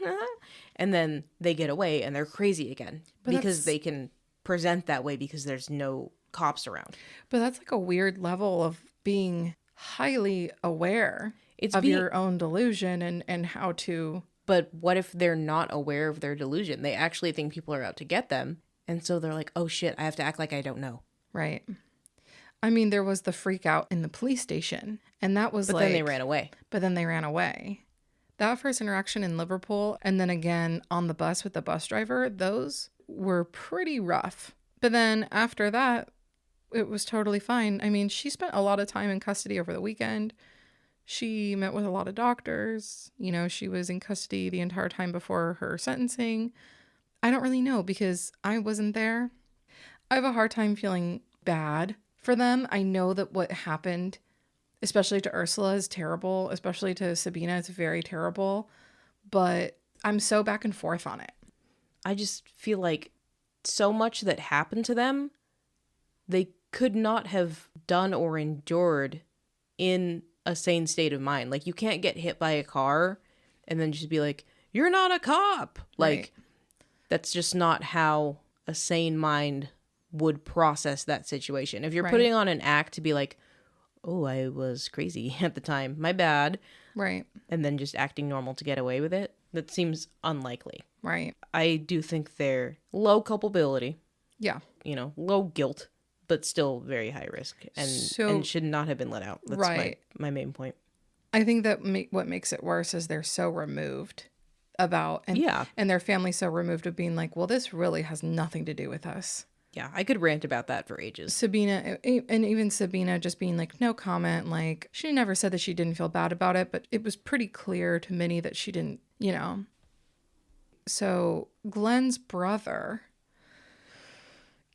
And then they get away and they're crazy again because they can present that way because there's no cops around. But that's like a weird level of being highly aware It's of being- your own delusion and how to. But what if they're not aware of their delusion? They actually think people are out to get them. And so they're like, oh shit, I have to act like I don't know. Right. I mean, there was the freak out in the police station, and that was But like. then they ran away. But then they ran away. That first interaction in Liverpool, and then again on the bus with the bus driver, those were pretty rough. But then after that, it was totally fine. I mean, she spent a lot of time in custody over the weekend. She met with a lot of doctors. You know, she was in custody the entire time before her sentencing. I don't really know because I wasn't there. I have a hard time feeling bad for them. I know that what happened, especially to Ursula, is terrible. Especially to Sabina, it's very terrible. But I'm so back and forth on it. I just feel like so much that happened to them, they could not have done or endured in a sane state of mind. Like, you can't get hit by a car and then just be like, you're not a cop. Like, Right. that's just not how a sane mind would process that situation. If you're Right. putting on an act to be like, oh, I was crazy at the time, my bad, Right. and then just acting normal to get away with it, that seems unlikely. Right. I do think they're low culpability, Yeah. low guilt, but still very high risk and So- should not have been let out. That's Right. my main point. I think that what makes it worse is they're so removed about, and Yeah. and their family's so removed of being like, well, this really has nothing to do with us. Yeah, I could rant about that for ages. Sabina, and even Sabina just being like, no comment. Like, she never said that she didn't feel bad about it, but it was pretty clear to Minnie that she didn't, So Glenn's brother,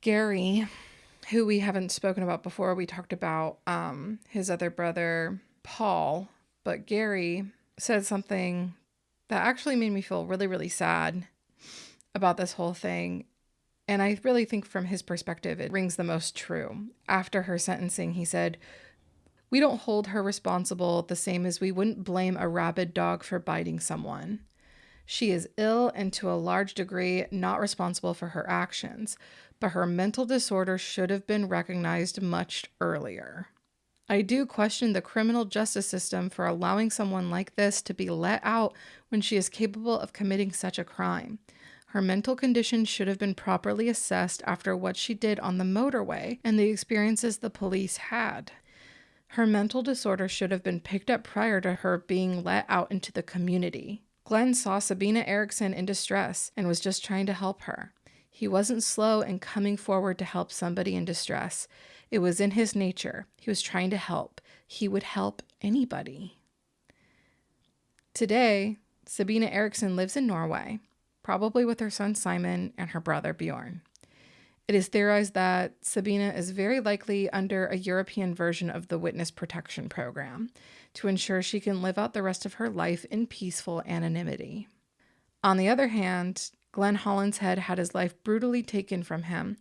Gary, who we haven't spoken about before, we talked about his other brother, Paul, but Gary said something that actually made me feel really, really sad about this whole thing. And I really think from his perspective, it rings the most true. After her sentencing, he said, "We don't hold her responsible the same as we wouldn't blame a rabid dog for biting someone. She is ill and to a large degree not responsible for her actions, but her mental disorder should have been recognized much earlier. I do question the criminal justice system for allowing someone like this to be let out when she is capable of committing such a crime. Her mental condition should have been properly assessed after what she did on the motorway and the experiences the police had. Her mental disorder should have been picked up prior to her being let out into the community. Glenn saw Sabina Erickson in distress and was just trying to help her. He wasn't slow in coming forward to help somebody in distress. It was in his nature. He was trying to help. He would help anybody." Today, Sabina Erickson lives in Norway, probably with her son Simon and her brother Bjorn. It is theorized that Sabina is very likely under a European version of the Witness Protection Program to ensure she can live out the rest of her life in peaceful anonymity. On the other hand, Glenn Hollinshead had his life brutally taken from him,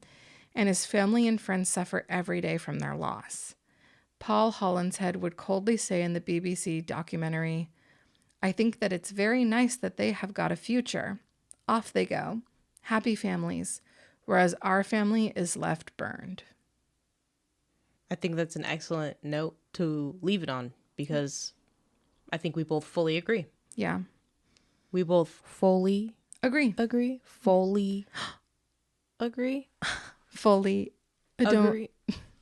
and his family and friends suffer every day from their loss. Paul Hollinshead would coldly say in the BBC documentary, "I think that it's very nice that they have got a future. Off they go. Happy families. Whereas our family is left burned." I think that's an excellent note to leave it on because I think we both fully agree. Yeah. We both fully Agree. agree. Fully agree. Fully. Don't. Agree.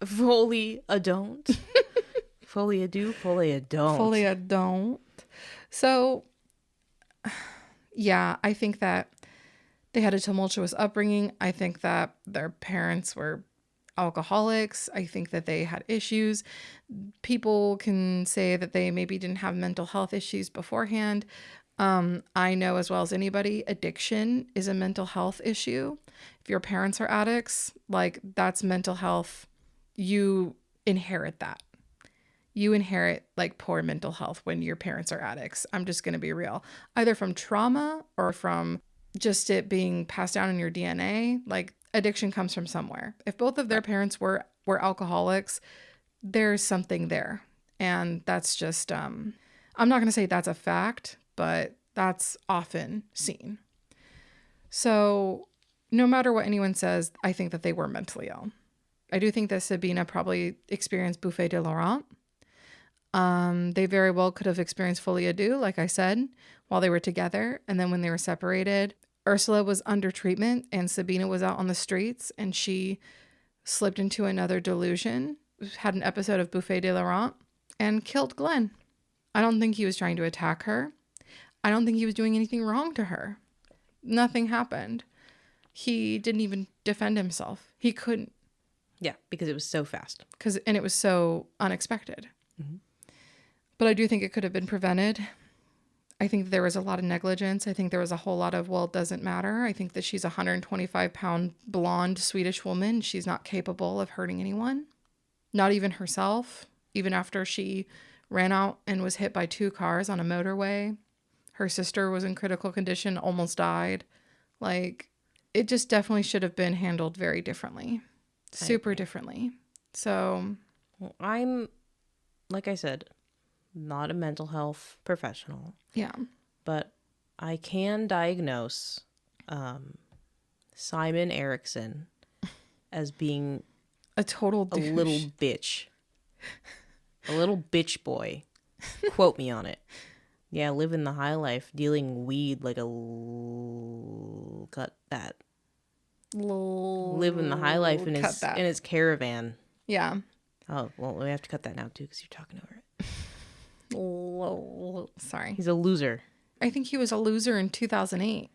Fully a don't. Fully a do. Fully a don't. Fully a don't. So, yeah, I think that they had a tumultuous upbringing. I think that their parents were alcoholics. I think that they had issues. People can say that they maybe didn't have mental health issues beforehand. I know as well as anybody, addiction is a mental health issue. If your parents are addicts, like, that's mental health. You inherit that. You inherit like poor mental health when your parents are addicts. I'm just going to be real. Either from trauma or from just it being passed down in your DNA. Like, addiction comes from somewhere. If both of their parents were alcoholics, there's something there. And that's just, I'm not going to say that's a fact, but that's often seen. So no matter what anyone says, I think that they were mentally ill. I do think that Sabina probably experienced Buffet de Laurent. They very well could have experienced Folie à Deux, like I said, while they were together. And then when they were separated, Ursula was under treatment and Sabina was out on the streets, and she slipped into another delusion, had an episode of Buffet de Laurent, and killed Glenn. I don't think he was trying to attack her. I don't think he was doing anything wrong to her. Nothing happened. He didn't even defend himself. He couldn't. Yeah, because it was so fast. And it was so unexpected. But I do think it could have been prevented. I think there was a lot of negligence. I think there was a whole lot of, well, it doesn't matter. I think that she's a 125-pound blonde Swedish woman. She's not capable of hurting anyone, not even herself. Even after she ran out and was hit by 2 cars on a motorway, her sister was in critical condition, almost died. Like, it just definitely should have been handled very differently, super differently. So, Well, I'm, like I said, not a mental health professional, yeah. but I can diagnose Simon Erickson as being A total a douche. little bitch. A little bitch boy. Quote me on it. Yeah, living the high life, dealing weed like a cut that. Living the high life in his caravan. Yeah. Oh, well, we have to cut that now too because you're talking over it. Sorry. He's a loser. I think he was a loser in 2008,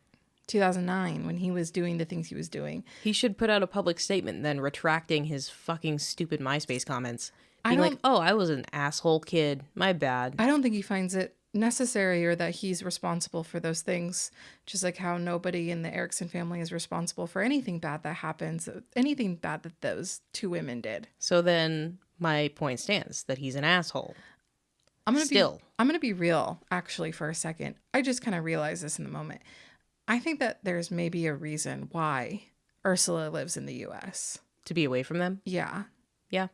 2009 when he was doing the things he was doing. He should put out a public statement then retracting his fucking stupid MySpace comments. Being don't- like, oh, I was an asshole kid. My bad. I don't think he finds it necessary or that he's responsible for those things, just like how nobody in the Erickson family is responsible for anything bad that happens, anything bad that those 2 women did. So then my point stands that he's an asshole. I'm Still. gonna be real actually for a second. I just kind of realized this in the moment. I think that there's maybe a reason why Ursula lives in the US. To be away from them? Yeah. Yeah.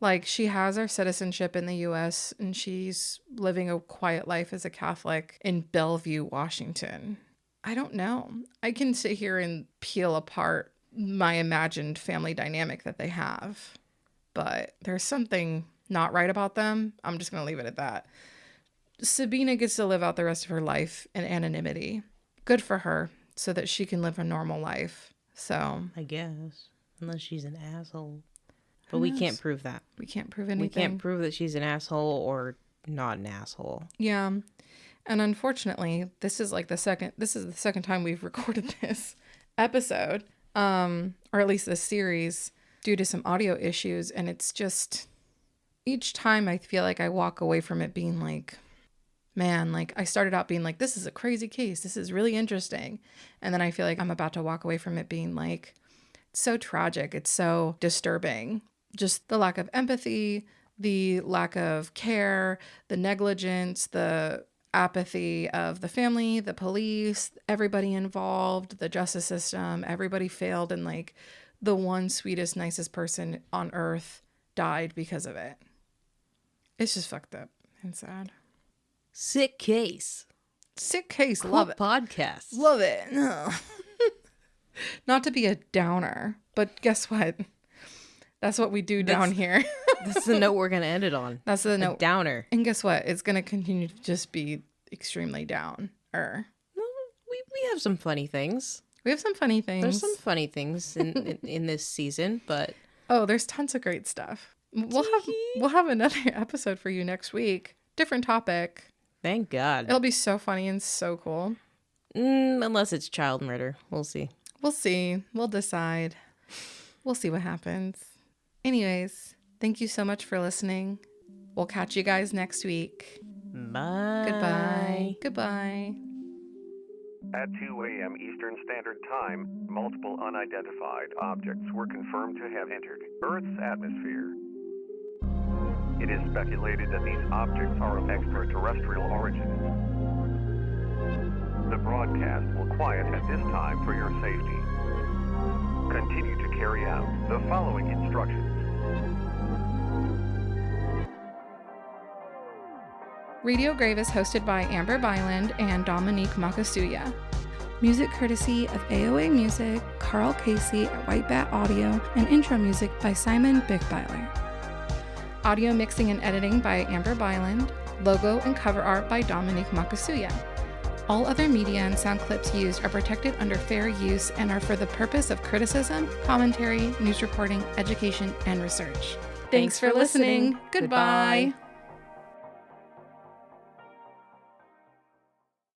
Like, she has her citizenship in the US and she's living a quiet life as a Catholic in Bellevue, Washington. I don't know. I can sit here and peel apart my imagined family dynamic that they have, but there's something not right about them. I'm just going to leave it at that. Sabina gets to live out the rest of her life in anonymity. Good for her, so that she can live a normal life. So, I guess. Unless she's an asshole. But we can't prove that. we can't prove anything. We can't prove that she's an asshole or not an asshole. Yeah. And unfortunately, this is the second time we've recorded this episode, or at least this series, due to some audio issues. And it's just, each time I feel like I walk away from it being like, man, like I started out being like, this is a crazy case. This is really interesting. And then I feel like I'm about to walk away from it being like, it's so tragic. It's so disturbing. Just the lack of empathy, the lack of care, the negligence, the apathy of the family, the police, everybody involved, the justice system, everybody failed. And like the one sweetest, nicest person on earth died because of it. It's just fucked up and sad. Sick case. Sick case. Cool Love it. podcast. Love it. No. Not to be a downer, but guess what? That's what we do down here. That's the note we're going to end it on. That's the A note. downer. And guess what? It's going to continue to just be extremely down. We have some funny things. We have some funny things. There's some funny things in this season, but Oh, there's tons of great stuff. We'll have another episode for you next week. Different topic. thank God. It'll be so funny and so cool. Unless it's child murder. We'll see. We'll see. We'll decide. We'll see what happens. Anyways, thank you so much for listening. We'll catch you guys next week. Bye. Goodbye. Goodbye. At 2 a.m. Eastern Standard Time, multiple unidentified objects were confirmed to have entered Earth's atmosphere. It is speculated that these objects are of extraterrestrial origin. The broadcast will quiet at this time for your safety. Continue to carry out the following instructions. Radio Grave is hosted by Amber Byland and Dominique Makasuya. Music courtesy of AOA Music, Carl Casey at White Bat Audio, and intro music by Simon Bickbyler. Audio mixing and editing by Amber Byland. Logo and cover art by Dominique Makasuya. All other media and sound clips used are protected under fair use and are for the purpose of criticism, commentary, news reporting, education, and research. Thanks for listening. Goodbye.